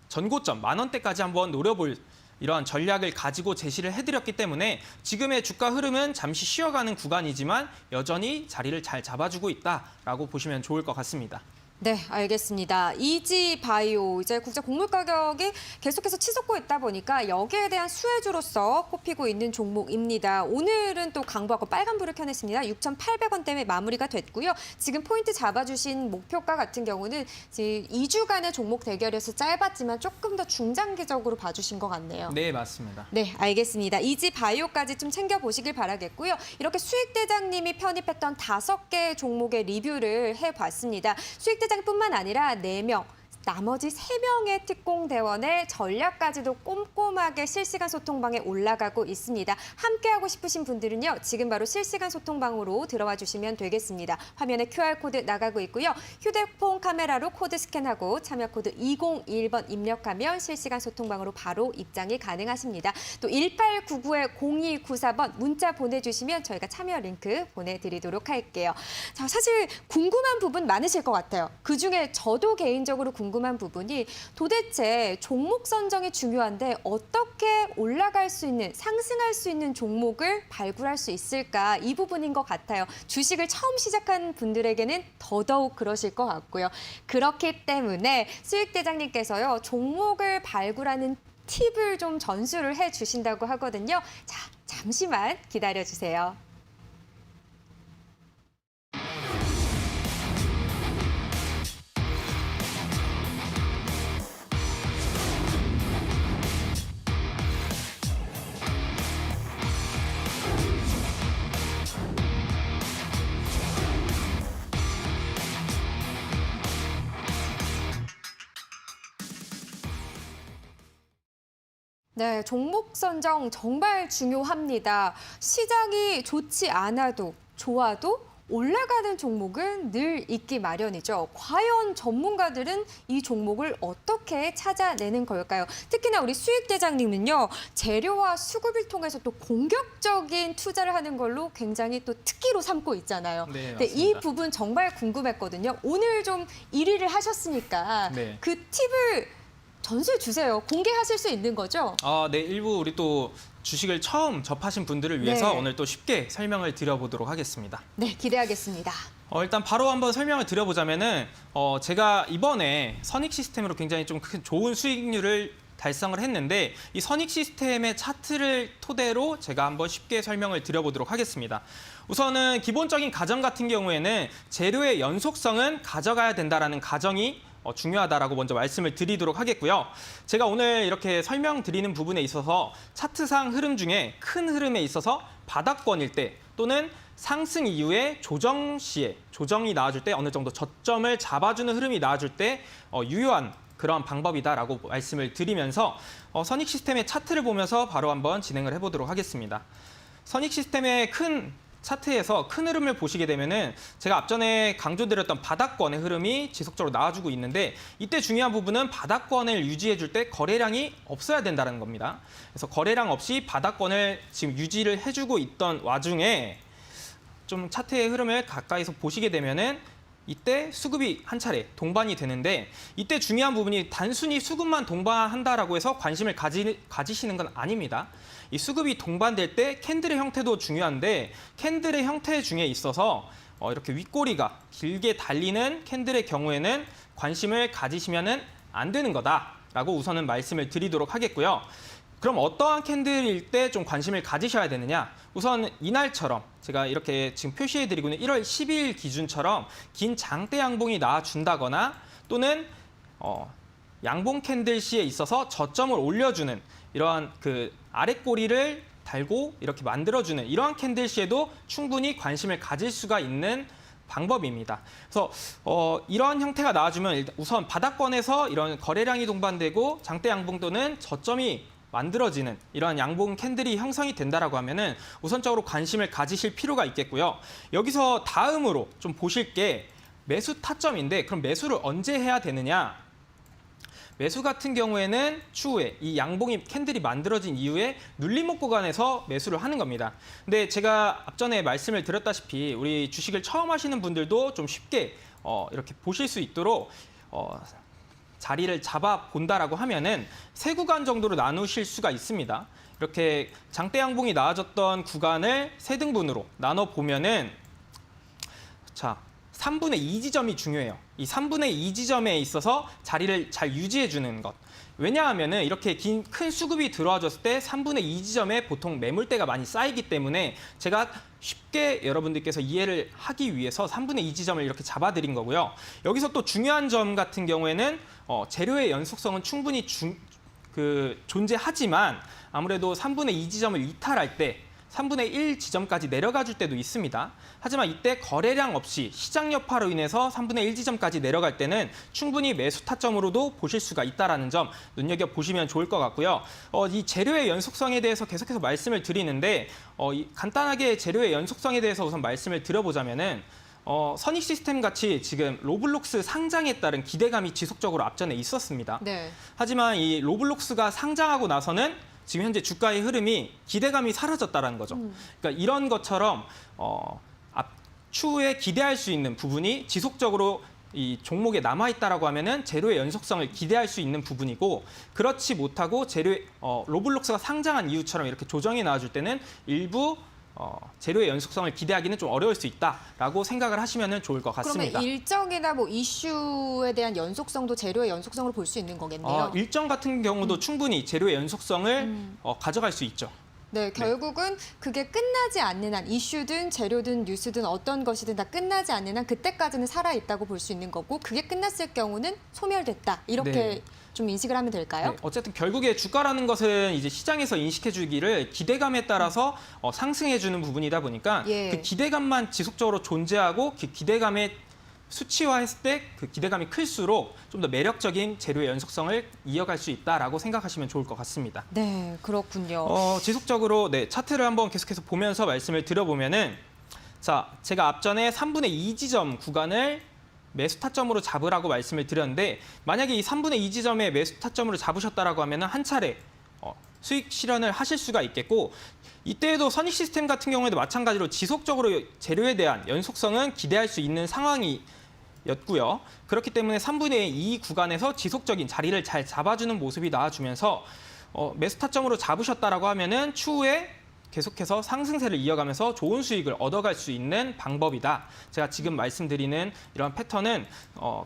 전고점 10,000원대까지 한번 노려볼 이런 전략을 가지고 제시를 해드렸기 때문에 지금의 주가 흐름은 잠시 쉬어가는 구간이지만 여전히 자리를 잘 잡아주고 있다라고 보시면 좋을 것 같습니다. 네, 알겠습니다. 이지바이오, 이제 국제 곡물 가격이 계속해서 치솟고 있다 보니까 여기에 대한 수혜주로서 꼽히고 있는 종목입니다. 오늘은 또 강보하고 빨간불을 켜냈습니다. 6,800원대에 마무리가 됐고요. 지금 포인트 잡아주신 목표가 같은 경우는 지금 2주간의 종목 대결에서 짧았지만 조금 더 중장기적으로 봐주신 것 같네요. 네, 맞습니다. 네, 알겠습니다. 이지바이오까지 좀 챙겨보시길 바라겠고요. 이렇게 수익대장님이 편입했던 5개 종목의 리뷰를 해봤습니다. 수익대장뿐만 아니라 4명, 나머지 3명의 특공대원의 전략까지도 꼼꼼하게 실시간 소통방에 올라가고 있습니다. 함께하고 싶으신 분들은요. 지금 바로 실시간 소통방으로 들어와 주시면 되겠습니다. 화면에 QR코드 나가고 있고요. 휴대폰 카메라로 코드 스캔하고 참여 코드 2021번 입력하면 실시간 소통방으로 바로 입장이 가능하십니다. 또 1899-0294번 문자 보내주시면 저희가 참여 링크 보내드리도록 할게요. 자, 사실 궁금한 부분 많으실 것 같아요. 그중에 저도 개인적으로 궁금한 부분이 도대체 종목 선정이 중요한데 어떻게 올라갈 수 있는, 상승할 수 있는 종목을 발굴할 수 있을까? 이 부분인 것 같아요. 주식을 처음 시작한 분들에게는 더더욱 그러실 것 같고요. 그렇기 때문에 수익대장님께서요. 종목을 발굴하는 팁을 좀 전수를 해주신다고 하거든요. 자, 잠시만 기다려주세요. 네, 종목 선정 정말 중요합니다. 시장이 좋지 않아도 좋아도 올라가는 종목은 늘 있기 마련이죠. 과연 전문가들은 이 종목을 어떻게 찾아내는 걸까요? 특히나 우리 수익대장님은요. 재료와 수급을 통해서 또 공격적인 투자를 하는 걸로 굉장히 또 특기로 삼고 있잖아요. 네, 네, 이 맞습니다. 부분 정말 궁금했거든요. 오늘 좀 1위를 하셨으니까 네. 그 팁을 전수해 주세요. 공개하실 수 있는 거죠? 네, 일부 우리 또 주식을 처음 접하신 분들을 위해서 네. 오늘 또 쉽게 설명을 드려보도록 하겠습니다. 네, 기대하겠습니다. 일단 바로 한번 설명을 드려보자면은 제가 이번에 선익 시스템으로 굉장히 좀 큰 좋은 수익률을 달성을 했는데 이 선익 시스템의 차트를 토대로 제가 한번 쉽게 설명을 드려보도록 하겠습니다. 우선은 기본적인 가정 같은 경우에는 재료의 연속성은 가져가야 된다라는 가정이 중요하다라고 먼저 말씀을 드리도록 하겠고요. 제가 오늘 이렇게 설명드리는 부분에 있어서 차트상 흐름 중에 큰 흐름에 있어서 바닥권일 때 또는 상승 이후에 조정 시에 조정이 나와줄 때 어느 정도 저점을 잡아주는 흐름이 나와줄 때 유효한 그런 방법이다라고 말씀을 드리면서 선익 시스템의 차트를 보면서 바로 한번 진행을 해보도록 하겠습니다. 선익 시스템의 큰 차트에서 큰 흐름을 보시게 되면은 제가 앞전에 강조드렸던 바닥권의 흐름이 지속적으로 나와주고 있는데 이때 중요한 부분은 바닥권을 유지해줄 때 거래량이 없어야 된다는 겁니다. 그래서 거래량 없이 바닥권을 지금 유지를 해주고 있던 와중에 좀 차트의 흐름을 가까이서 보시게 되면은 이때 수급이 한 차례 동반이 되는데 이때 중요한 부분이 단순히 수급만 동반한다라고 해서 관심을 가지시는 건 아닙니다. 이 수급이 동반될 때 캔들의 형태도 중요한데 캔들의 형태 중에 있어서 이렇게 윗꼬리가 길게 달리는 캔들의 경우에는 관심을 가지시면은 안 되는 거다라고 우선은 말씀을 드리도록 하겠고요. 그럼 어떠한 캔들일 때 좀 관심을 가지셔야 되느냐? 우선 이날처럼 제가 이렇게 지금 표시해드리고 있는 1월 12일 기준처럼 긴 장대 양봉이 나와준다거나 또는 양봉 캔들 시에 있어서 저점을 올려주는 이러한 그 아랫꼬리를 달고 이렇게 만들어주는 이러한 캔들 시에도 충분히 관심을 가질 수가 있는 방법입니다. 그래서 이러한 형태가 나와주면 우선 바닥권에서 이런 거래량이 동반되고 장대 양봉 또는 저점이 만들어지는 이러한 양봉 캔들이 형성이 된다라고 하면은 우선적으로 관심을 가지실 필요가 있겠고요. 여기서 다음으로 좀 보실 게 매수 타점인데 그럼 매수를 언제 해야 되느냐? 매수 같은 경우에는 추후에 이 양봉이 캔들이 만들어진 이후에 눌림목 구간에서 매수를 하는 겁니다. 근데 제가 앞전에 말씀을 드렸다시피 우리 주식을 처음 하시는 분들도 좀 쉽게 이렇게 보실 수 있도록 자리를 잡아 본다라고 하면은 세 구간 정도로 나누실 수가 있습니다. 이렇게 장대 양봉이 나와졌던 구간을 세 등분으로 나눠 보면은 자, 3분의 2 지점이 중요해요. 이 3분의 2 지점에 있어서 자리를 잘 유지해 주는 것. 왜냐하면은 이렇게 큰 수급이 들어와줬을 때 3분의 2 지점에 보통 매물대가 많이 쌓이기 때문에 제가 쉽게 여러분들께서 이해를 하기 위해서 3분의 2 지점을 이렇게 잡아드린 거고요. 여기서 또 중요한 점 같은 경우에는 재료의 연속성은 충분히 존재하지만 아무래도 3분의 2 지점을 이탈할 때 3분의 1 지점까지 내려가 줄 때도 있습니다. 하지만 이때 거래량 없이 시장 여파로 인해서 3분의 1 지점까지 내려갈 때는 충분히 매수 타점으로도 보실 수가 있다는 점 눈여겨보시면 좋을 것 같고요. 이 재료의 연속성에 대해서 계속해서 말씀을 드리는데 간단하게 재료의 연속성에 대해서 우선 말씀을 드려보자면은 선익 시스템 같이 지금 로블록스 상장에 따른 기대감이 지속적으로 앞전에 있었습니다. 네. 하지만 이 로블록스가 상장하고 나서는 지금 현재 주가의 흐름이 기대감이 사라졌다는 거죠. 그러니까 이런 것처럼 추후에 기대할 수 있는 부분이 지속적으로 이 종목에 남아있다라고 하면은 재료의 연속성을 기대할 수 있는 부분이고 그렇지 못하고 로블록스가 상장한 이유처럼 이렇게 조정이 나와줄 때는 일부 재료의 연속성을 기대하기는 좀 어려울 수 있다라고 생각을 하시면 좋을 것 같습니다. 그러면 일정이나 뭐 이슈에 대한 연속성도 재료의 연속성으로 볼 수 있는 거겠네요. 일정 같은 경우도 충분히 재료의 연속성을 가져갈 수 있죠. 네, 결국은 그게 끝나지 않는 한 이슈든 재료든 뉴스든 어떤 것이든 다 끝나지 않는 한 그때까지는 살아있다고 볼 수 있는 거고 그게 끝났을 경우는 소멸됐다. 이렇게 네. 좀 인식을 하면 될까요? 네, 어쨌든 결국에 주가라는 것은 이제 시장에서 인식해주기를 기대감에 따라서 상승해주는 부분이다 보니까 예. 그 기대감만 지속적으로 존재하고 그 기대감의 수치화했을 때 그 기대감이 클수록 좀 더 매력적인 재료의 연속성을 이어갈 수 있다라고 생각하시면 좋을 것 같습니다. 네, 그렇군요. 지속적으로 차트를 한번 계속해서 보면서 말씀을 드려보면은 자, 제가 앞전에 3분의 2 지점 구간을 매수 타점으로 잡으라고 말씀을 드렸는데 만약에 이 3분의 2 지점에 매수 타점으로 잡으셨다라고 하면은 한 차례 수익 실현을 하실 수가 있겠고 이때에도 선익 시스템 같은 경우에도 마찬가지로 지속적으로 재료에 대한 연속성은 기대할 수 있는 상황이었고요. 그렇기 때문에 3분의 2 구간에서 지속적인 자리를 잘 잡아주는 모습이 나와주면서 매수 타점으로 잡으셨다라고 하면은 추후에 계속해서 상승세를 이어가면서 좋은 수익을 얻어갈 수 있는 방법이다. 제가 지금 말씀드리는 이런 패턴은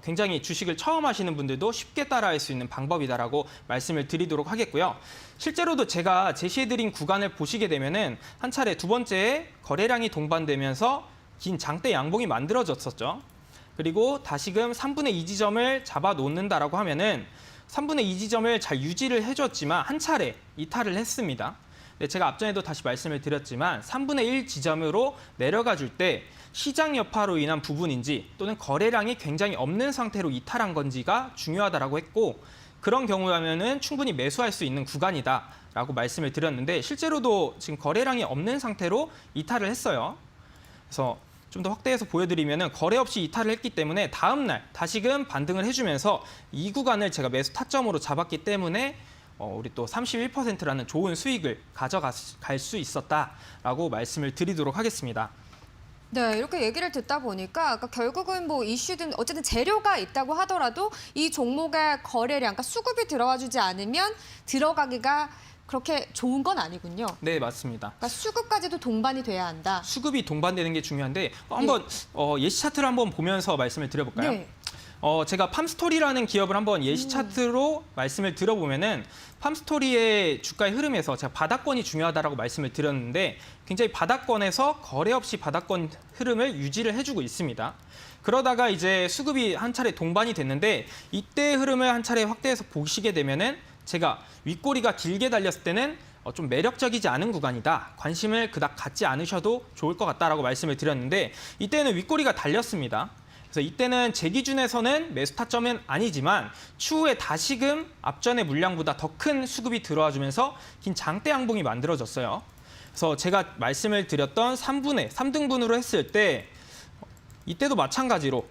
굉장히 주식을 처음 하시는 분들도 쉽게 따라할 수 있는 방법이다라고 말씀을 드리도록 하겠고요. 실제로도 제가 제시해드린 구간을 보시게 되면은 한 차례 두 번째에 거래량이 동반되면서 긴 장대 양봉이 만들어졌었죠. 그리고 다시금 3분의 2 지점을 잡아 놓는다라고 하면은 3분의 2 지점을 잘 유지를 해줬지만 한 차례 이탈을 했습니다. 네, 제가 앞전에도 다시 말씀을 드렸지만 3분의 1 지점으로 내려가 줄 때 시장 여파로 인한 부분인지 또는 거래량이 굉장히 없는 상태로 이탈한 건지가 중요하다라고 했고 그런 경우라면은 충분히 매수할 수 있는 구간이다라고 말씀을 드렸는데 실제로도 지금 거래량이 없는 상태로 이탈을 했어요. 그래서 좀 더 확대해서 보여드리면은 거래 없이 이탈을 했기 때문에 다음 날 다시금 반등을 해주면서 이 구간을 제가 매수 타점으로 잡았기 때문에 우리 또 31%라는 좋은 수익을 가져갈 수 있었다라고 말씀을 드리도록 하겠습니다. 네, 이렇게 얘기를 듣다 보니까 그러니까 결국은 뭐 이슈든 어쨌든 재료가 있다고 하더라도 이 종목의 거래량, 그러니까 수급이 들어와주지 않으면 들어가기가 그렇게 좋은 건 아니군요. 네, 맞습니다. 그러니까 수급까지도 동반이 돼야 한다. 수급이 동반되는 게 중요한데 한번 예시 차트를 한번 보면서 말씀을 드려볼까요? 네. 제가 팜스토리라는 기업을 한번 예시 차트로 말씀을 들어보면은 팜스토리의 주가의 흐름에서 제가 바닥권이 중요하다라고 말씀을 드렸는데 굉장히 바닥권에서 거래 없이 바닥권 흐름을 유지를 해주고 있습니다. 그러다가 이제 수급이 한 차례 동반이 됐는데 이때 흐름을 한 차례 확대해서 보시게 되면은 제가 윗꼬리가 길게 달렸을 때는 좀 매력적이지 않은 구간이다. 관심을 그닥 갖지 않으셔도 좋을 것 같다라고 말씀을 드렸는데 이때는 윗꼬리가 달렸습니다. 그래서 이때는 제 기준에서는 매수 타점은 아니지만 추후에 다시금 앞전의 물량보다 더 큰 수급이 들어와주면서 긴 장대 양봉이 만들어졌어요. 그래서 제가 말씀을 드렸던 3등분으로 했을 때 이때도 마찬가지로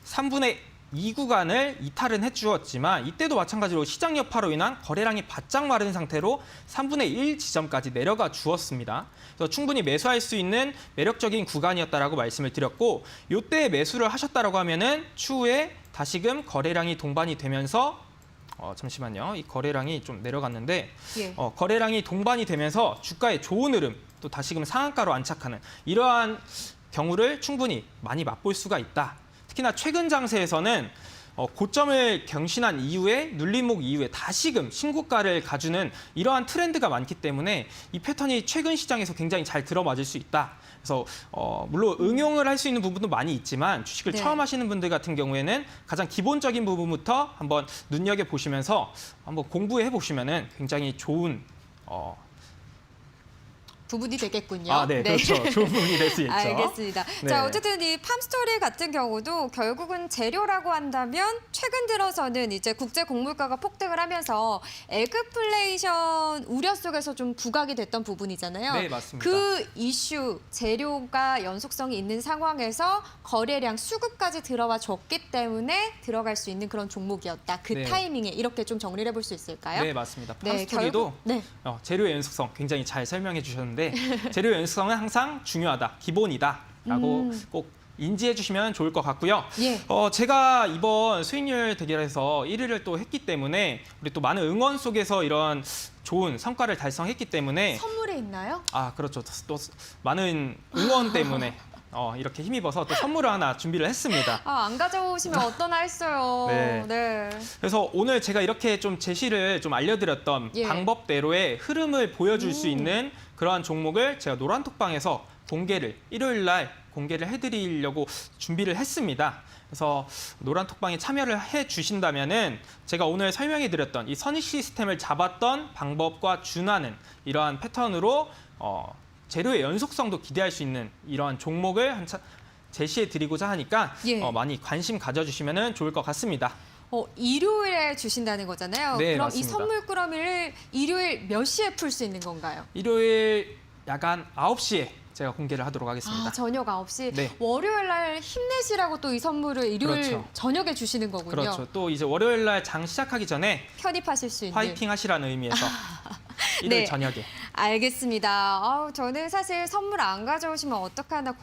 3분의 2 구간을 이탈은 해주었지만 이때도 마찬가지로 시장 여파로 인한 거래량이 바짝 마른 상태로 3분의 1 지점까지 내려가 주었습니다. 그래서 충분히 매수할 수 있는 매력적인 구간이었다라고 말씀을 드렸고 이때 매수를 하셨다라고 하면은 추후에 다시금 거래량이 동반이 되면서 잠시만요. 이 거래량이 좀 내려갔는데 예. 거래량이 동반이 되면서 주가의 좋은 흐름 또 다시금 상한가로 안착하는 이러한 경우를 충분히 많이 맛볼 수가 있다. 특히나 최근 장세에서는 고점을 경신한 이후에 눌림목 이후에 다시금 신고가를 가주는 이러한 트렌드가 많기 때문에 이 패턴이 최근 시장에서 굉장히 잘 들어맞을 수 있다. 그래서 물론 응용을 할 수 있는 부분도 많이 있지만 주식을 네. 처음 하시는 분들 같은 경우에는 가장 기본적인 부분부터 한번 눈여겨보시면서 한번 공부해 보시면은 굉장히 좋은 부분이 되겠군요. 네, 그렇죠. 좋은 부분이 될 수 있죠. 알겠습니다. 네. 자, 어쨌든 이 팜스토리 같은 경우도 결국은 재료라고 한다면 최근 들어서는 이제 국제 곡물가가 폭등을 하면서 에그플레이션 우려 속에서 좀 부각이 됐던 부분이잖아요. 네, 맞습니다. 그 이슈, 재료가 연속성이 있는 상황에서 거래량 수급까지 들어와 줬기 때문에 들어갈 수 있는 그런 종목이었다. 그 네. 타이밍에 이렇게 좀 정리를 해볼 수 있을까요? 네, 맞습니다. 네, 팜스토리도 결국- 네. 재료의 연속성 굉장히 잘 설명해 주셨는데 재료의 연속성은 항상 중요하다, 기본이다라고 꼭 인지해 주시면 좋을 것 같고요. 예. 제가 이번 수익률 대결에서 1위를 또 했기 때문에 우리 또 많은 응원 속에서 이런 좋은 성과를 달성했기 때문에 선물이 있나요? 그렇죠. 또 많은 응원 때문에 이렇게 힘입어서 또 선물을 하나 준비를 했습니다. 안 가져오시면 어떠나 했어요. 네. 네. 그래서 오늘 제가 이렇게 좀 제시를 좀 알려드렸던 예. 방법대로의 흐름을 보여줄 수 있는 그러한 종목을 제가 노란톡방에서 일요일 날 공개를 해드리려고 준비를 했습니다. 그래서 노란톡방에 참여를 해주신다면은 제가 오늘 설명해드렸던 이 선익 시스템을 잡았던 방법과 준하는 이러한 패턴으로 재료의 연속성도 기대할 수 있는 이러한 종목을 제시해드리고자 하니까 예. 많이 관심 가져주시면 좋을 것 같습니다. 일요일에 주신다는 거잖아요. 네, 그럼 맞습니다. 이 선물 꾸러미를 일요일 몇 시에 풀 수 있는 건가요? 일요일 야간 9시에 제가 공개를 하도록 하겠습니다. 저녁 9시. 네. 월요일 날 힘내시라고 또 이 선물을 일요일 그렇죠. 저녁에 주시는 거군요. 그렇죠. 또 이제 월요일 날 장 시작하기 전에 편입하실 수 있는. 화이팅 하시라는 의미에서 일요일 네. 저녁에. 알겠습니다. 저는 사실 선물 안 가져오시면 어떡하나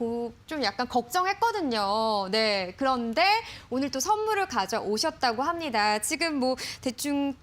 좀 약간 걱정했거든요. 네. 그런데 오늘 또 선물을 가져오셨다고 합니다. 지금 뭐 대충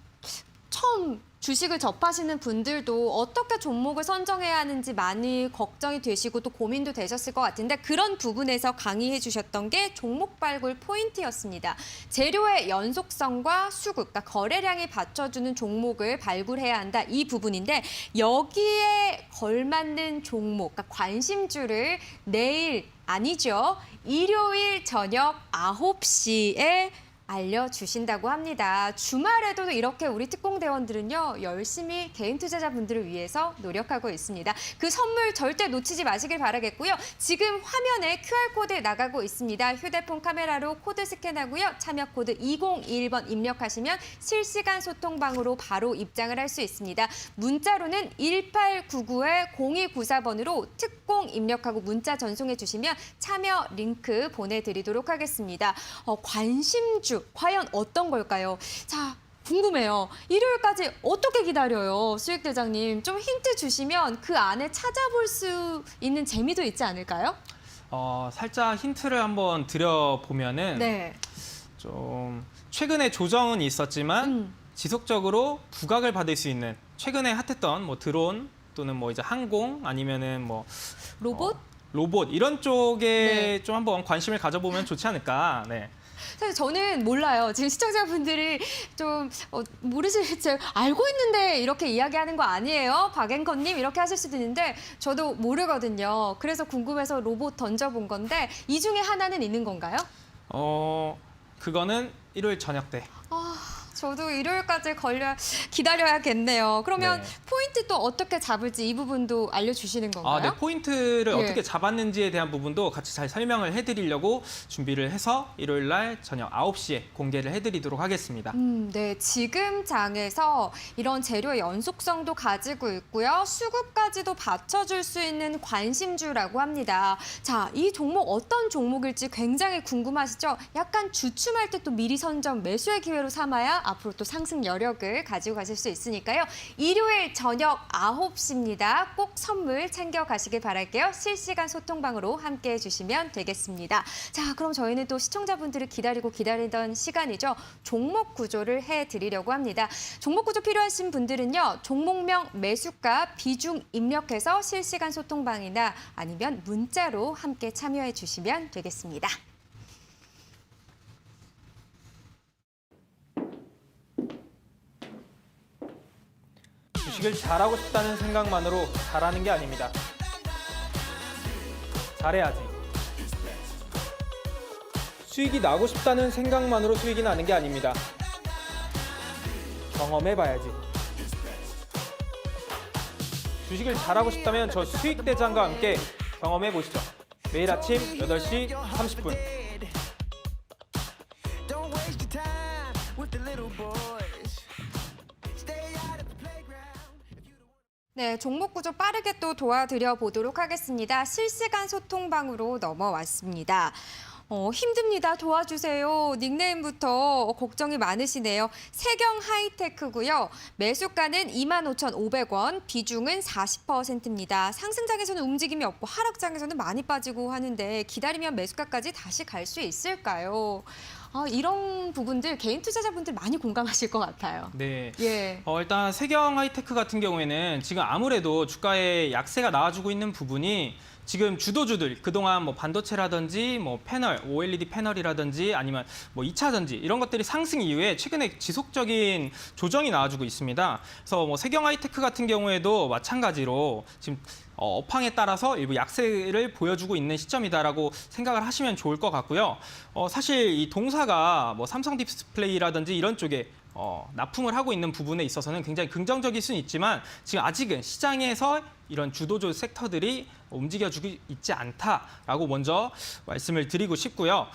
처음 주식을 접하시는 분들도 어떻게 종목을 선정해야 하는지 많이 걱정이 되시고 또 고민도 되셨을 것 같은데 그런 부분에서 강의해 주셨던 게 종목 발굴 포인트였습니다. 재료의 연속성과 수급, 그러니까 거래량이 받쳐주는 종목을 발굴해야 한다 이 부분인데 여기에 걸맞는 종목, 그러니까 관심주를 내일 아니죠. 일요일 저녁 9시에 알려주신다고 합니다. 주말에도 이렇게 우리 특공대원들은요, 열심히 개인 투자자분들을 위해서 노력하고 있습니다. 그 선물 절대 놓치지 마시길 바라겠고요. 지금 화면에 QR코드 나가고 있습니다. 휴대폰 카메라로 코드 스캔하고요. 참여 코드 2021번 입력하시면 실시간 소통방으로 바로 입장을 할 수 있습니다. 문자로는 1899-0294번으로 특공 입력하고 문자 전송해 주시면 참여 링크 보내드리도록 하겠습니다. 관심주 과연 어떤 걸까요? 자, 궁금해요. 일요일까지 어떻게 기다려요? 수익대장님, 좀 힌트 주시면 그 안에 찾아볼 수 있는 재미도 있지 않을까요? 살짝 힌트를 한번 드려보면은 네. 좀 최근에 조정은 있었지만 지속적으로 부각을 받을 수 있는 최근에 핫했던 뭐 드론 또는 뭐 이제 항공 아니면은 뭐 로봇? 로봇 이런 쪽에 네. 좀 한번 관심을 가져보면 좋지 않을까. 네. 사실 저는 몰라요. 지금 시청자분들이 좀 모르실지 알고 있는데 이렇게 이야기하는 거 아니에요? 박앵커님 이렇게 하실 수도 있는데 저도 모르거든요. 그래서 궁금해서 로봇 던져본 건데 이 중에 하나는 있는 건가요? 그거는 일요일 저녁 때. 저도 일요일까지 기다려야겠네요. 그러면 네. 포인트 또 어떻게 잡을지 이 부분도 알려주시는 건가요? 네, 포인트를 예. 어떻게 잡았는지에 대한 부분도 같이 잘 설명을 해드리려고 준비를 해서 일요일 날 저녁 9시에 공개를 해드리도록 하겠습니다. 네, 지금 장에서 이런 재료의 연속성도 가지고 있고요. 수급까지도 받쳐줄 수 있는 관심주라고 합니다. 자, 이 종목 어떤 종목일지 굉장히 궁금하시죠? 약간 주춤할 때 또 미리 선점 매수의 기회로 삼아야 앞으로 또 상승 여력을 가지고 가실 수 있으니까요. 일요일 저녁 9시입니다. 꼭 선물 챙겨가시길 바랄게요. 실시간 소통방으로 함께해 주시면 되겠습니다. 자, 그럼 저희는 또 시청자분들을 기다리던 시간이죠. 종목 구조를 해드리려고 합니다. 종목 구조 필요하신 분들은요. 종목명, 매수가, 비중 입력해서 실시간 소통방이나 아니면 문자로 함께 참여해 주시면 되겠습니다. 주식을 잘하고 싶다는 생각만으로 잘하는 게 아닙니다. 잘해야지. 수익이 나고 싶다는 생각만으로 수익이 나는 게 아닙니다. 경험해봐야지. 주식을 잘하고 싶다면 저 수익대장과 함께 경험해보시죠. 매일 아침 8시 30분. 네, 종목 구조 빠르게 또 도와드려 보도록 하겠습니다. 실시간 소통방으로 넘어왔습니다. 힘듭니다. 도와주세요. 닉네임부터 걱정이 많으시네요. 세경 하이테크고요. 매수가는 25,500원, 비중은 40%입니다. 상승장에서는 움직임이 없고 하락장에서는 많이 빠지고 하는데 기다리면 매수가까지 다시 갈 수 있을까요? 이런 부분들 개인 투자자분들 많이 공감하실 것 같아요. 네. 예. 일단 세경 하이테크 같은 경우에는 지금 아무래도 주가에 약세가 나와주고 있는 부분이 지금 주도주들 그동안 뭐 반도체라든지 뭐 패널, OLED 패널이라든지 아니면 뭐 2차 전지 이런 것들이 상승 이후에 최근에 지속적인 조정이 나와주고 있습니다. 그래서 뭐 세경 하이테크 같은 경우에도 마찬가지로 지금 업황에 따라서 일부 약세를 보여주고 있는 시점이다라고 생각을 하시면 좋을 것 같고요. 사실 이 동사가 뭐 삼성 디스플레이라든지 이런 쪽에 납품을 하고 있는 부분에 있어서는 굉장히 긍정적일 수는 있지만 지금 아직은 시장에서 이런 주도주 섹터들이 움직여주고 있지 않다라고 먼저 말씀을 드리고 싶고요.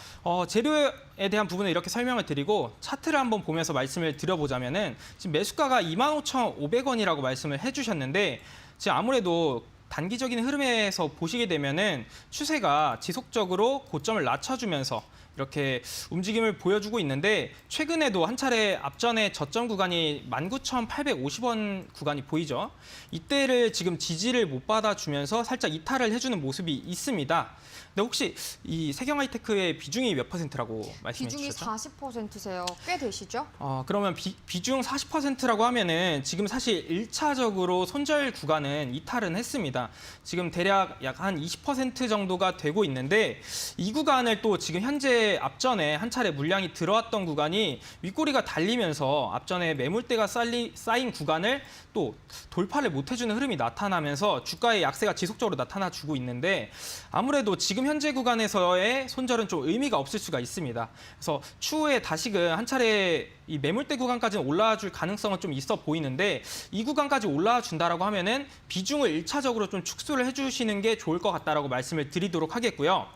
재료에 대한 부분을 이렇게 설명을 드리고 차트를 한번 보면서 말씀을 드려보자면은 지금 매수가가 25,500원이라고 말씀을 해주셨는데 지금 아무래도 단기적인 흐름에서 보시게 되면은 추세가 지속적으로 고점을 낮춰주면서 이렇게 움직임을 보여주고 있는데 최근에도 한 차례 앞전에 저점 구간이 19,850원 구간이 보이죠. 이때를 지금 지지를 못 받아주면서 살짝 이탈을 해주는 모습이 있습니다. 근데 혹시 이 세경 하이테크의 비중이 몇 %라고 말씀해 비중이 주셨죠? 40%세요. 꽤 되시죠? 그러면 비중 40%라고 하면은 지금 사실 1차적으로 손절 구간은 이탈은 했습니다. 지금 대략 약 한 20% 정도가 되고 있는데 이 구간을 또 지금 현재 현재 앞전에 한 차례 물량이 들어왔던 구간이 윗꼬리가 달리면서 앞전에 매물대가 쌓인 구간을 또 돌파를 못 해주는 흐름이 나타나면서 주가의 약세가 지속적으로 나타나주고 있는데 아무래도 지금 현재 구간에서의 손절은 좀 의미가 없을 수가 있습니다. 그래서 추후에 다시금 한 차례 이 매물대 구간까지는 올라와 줄 가능성은 좀 있어 보이는데 이 구간까지 올라와 준다라고 하면은 비중을 1차적으로 좀 축소를 해주시는 게 좋을 것 같다라고 말씀을 드리도록 하겠고요.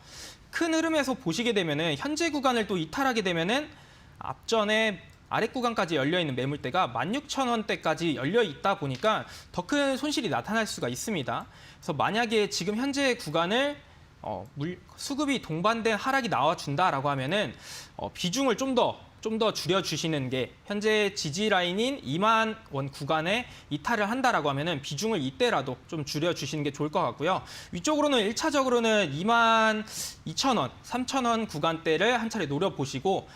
큰 흐름에서 보시게 되면은 현재 구간을 또 이탈하게 되면은 앞전에 아랫 구간까지 열려 있는 매물대가 16,000원대까지 열려 있다 보니까 더 큰 손실이 나타날 수가 있습니다. 그래서 만약에 지금 현재 구간을 수급이 동반된 하락이 나와준다라고 하면은 비중을 좀 더 줄여주시는 게 현재 지지 라인인 2만 원 구간에 이탈을 한다라고 하면은 비중을 이때라도 좀 줄여주시는 게 좋을 것 같고요. 위쪽으로는 1차적으로는 2만 2천 원, 3천 원 구간대를 한 차례 노려보시고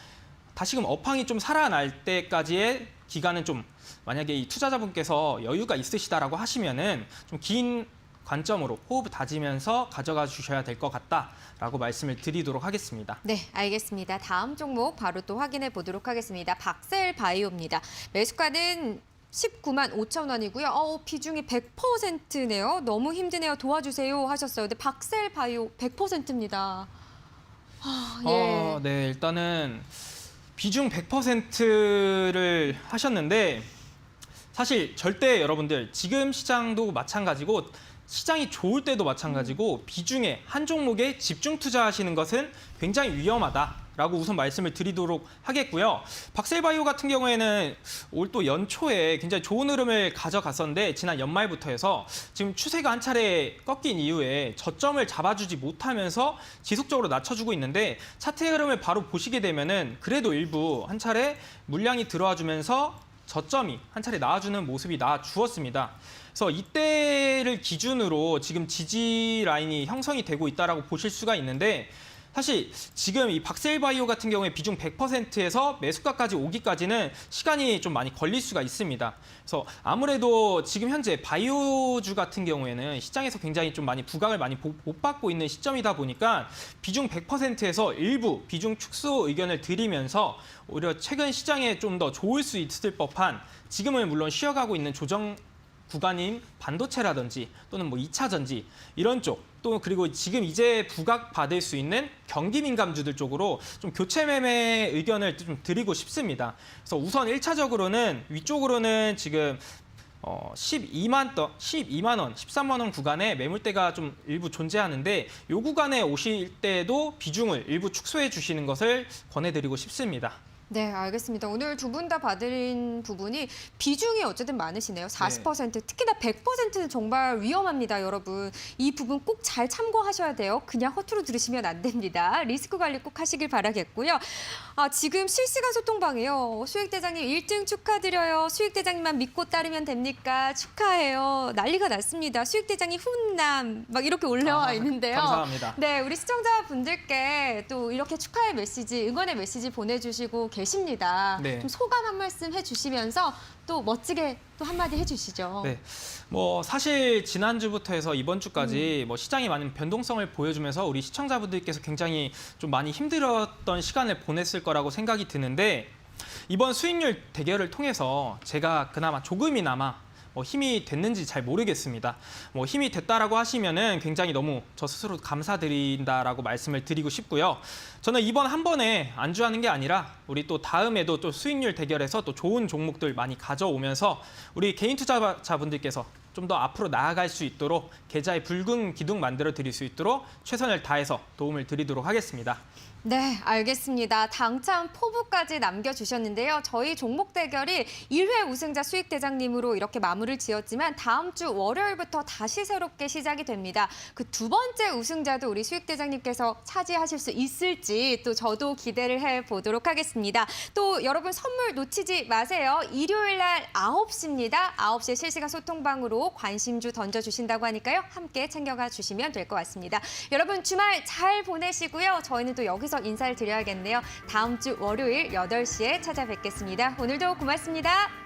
다시금 업황이 좀 살아날 때까지의 기간은 좀 만약에 이 투자자분께서 여유가 있으시다라고 하시면은 좀 긴 관점으로 호흡을 다지면서 가져가 주셔야 될 것 같다라고 말씀을 드리도록 하겠습니다. 네, 알겠습니다. 다음 종목 바로 또 확인해 보도록 하겠습니다. 박셀 바이오입니다. 매수가는 19만 5천 원이고요. 비중이 100%네요. 너무 힘드네요. 도와주세요 하셨어요. 근데 박셀 바이오 100%입니다. 예. 네, 일단은 비중 100%를 하셨는데 사실 절대 여러분들 지금 시장도 마찬가지고 시장이 좋을 때도 마찬가지고 비중에 한 종목에 집중 투자하시는 것은 굉장히 위험하다라고 우선 말씀을 드리도록 하겠고요. 박셀바이오 같은 경우에는 올 또 연초에 굉장히 좋은 흐름을 가져갔었는데 지난 연말부터 해서 지금 추세가 한 차례 꺾인 이후에 저점을 잡아주지 못하면서 지속적으로 낮춰주고 있는데 차트의 흐름을 바로 보시게 되면은 그래도 일부 한 차례 물량이 들어와 주면서 저점이 한 차례 나와주는 모습이 나와주었습니다. 그래서 이때를 기준으로 지금 지지 라인이 형성이 되고 있다라고 보실 수가 있는데 사실 지금 이 박셀바이오 같은 경우에 비중 100%에서 매수가까지 오기까지는 시간이 좀 많이 걸릴 수가 있습니다. 그래서 아무래도 지금 현재 바이오주 같은 경우에는 시장에서 굉장히 좀 많이 부각을 많이 못 받고 있는 시점이다 보니까 비중 100%에서 일부 비중 축소 의견을 드리면서 오히려 최근 시장에 좀 더 좋을 수 있을 법한 지금은 물론 쉬어가고 있는 조정 구간인 반도체라든지 또는 뭐 2차 전지 이런 쪽 또 그리고 지금 이제 부각받을 수 있는 경기 민감주들 쪽으로 좀 교체 매매 의견을 좀 드리고 싶습니다. 그래서 우선 1차적으로는 위쪽으로는 지금 12만 원, 13만 원 구간에 매물대가 좀 일부 존재하는데 이 구간에 오실 때도 비중을 일부 축소해 주시는 것을 권해드리고 싶습니다. 네, 알겠습니다. 오늘 두 분 다 받은 부분이 비중이 어쨌든 많으시네요. 40%, 특히나 100%는 정말 위험합니다, 여러분. 이 부분 꼭 잘 참고하셔야 돼요. 그냥 허투루 들으시면 안 됩니다. 리스크 관리 꼭 하시길 바라겠고요. 지금 실시간 소통방이에요. 수익대장님 1등 축하드려요. 수익대장님만 믿고 따르면 됩니까? 축하해요. 난리가 났습니다. 수익대장님 훈남 막 이렇게 올라와 있는데요. 감사합니다. 네, 우리 시청자분들께 또 이렇게 축하의 메시지, 응원의 메시지 보내주시고 계십니다. 네. 좀 소감 한 말씀 해주시면서 또 멋지게 또 한마디 해주시죠. 네, 뭐 사실 지난주부터 해서 이번 주까지 뭐 시장이 많은 변동성을 보여주면서 우리 시청자분들께서 굉장히 좀 많이 힘들었던 시간을 보냈을 거라고 생각이 드는데 이번 수익률 대결을 통해서 제가 그나마 조금이나마 힘이 됐는지 잘 모르겠습니다. 힘이 됐다라고 하시면은 굉장히 너무 저 스스로 감사드린다라고 말씀을 드리고 싶고요. 저는 이번 한 번에 안주하는 게 아니라 우리 또 다음에도 또 수익률 대결에서 또 좋은 종목들 많이 가져오면서 우리 개인 투자자분들께서 좀 더 앞으로 나아갈 수 있도록 계좌에 붉은 기둥 만들어 드릴 수 있도록 최선을 다해서 도움을 드리도록 하겠습니다. 네, 알겠습니다. 당첨 포부까지 남겨주셨는데요. 저희 종목 대결이 1회 우승자 수익대장님으로 이렇게 마무리를 지었지만 다음 주 월요일부터 다시 새롭게 시작이 됩니다. 그 두 번째 우승자도 우리 수익대장님께서 차지하실 수 있을지 또 저도 기대를 해보도록 하겠습니다. 또 여러분 선물 놓치지 마세요. 일요일 날 9시입니다. 9시에 실시간 소통방으로 관심주 던져주신다고 하니까요. 함께 챙겨가 주시면 될 것 같습니다. 여러분 주말 잘 보내시고요. 저희는 또 여기서 인사를 드려야겠네요. 다음 주 월요일 8시에 찾아뵙겠습니다. 오늘도 고맙습니다.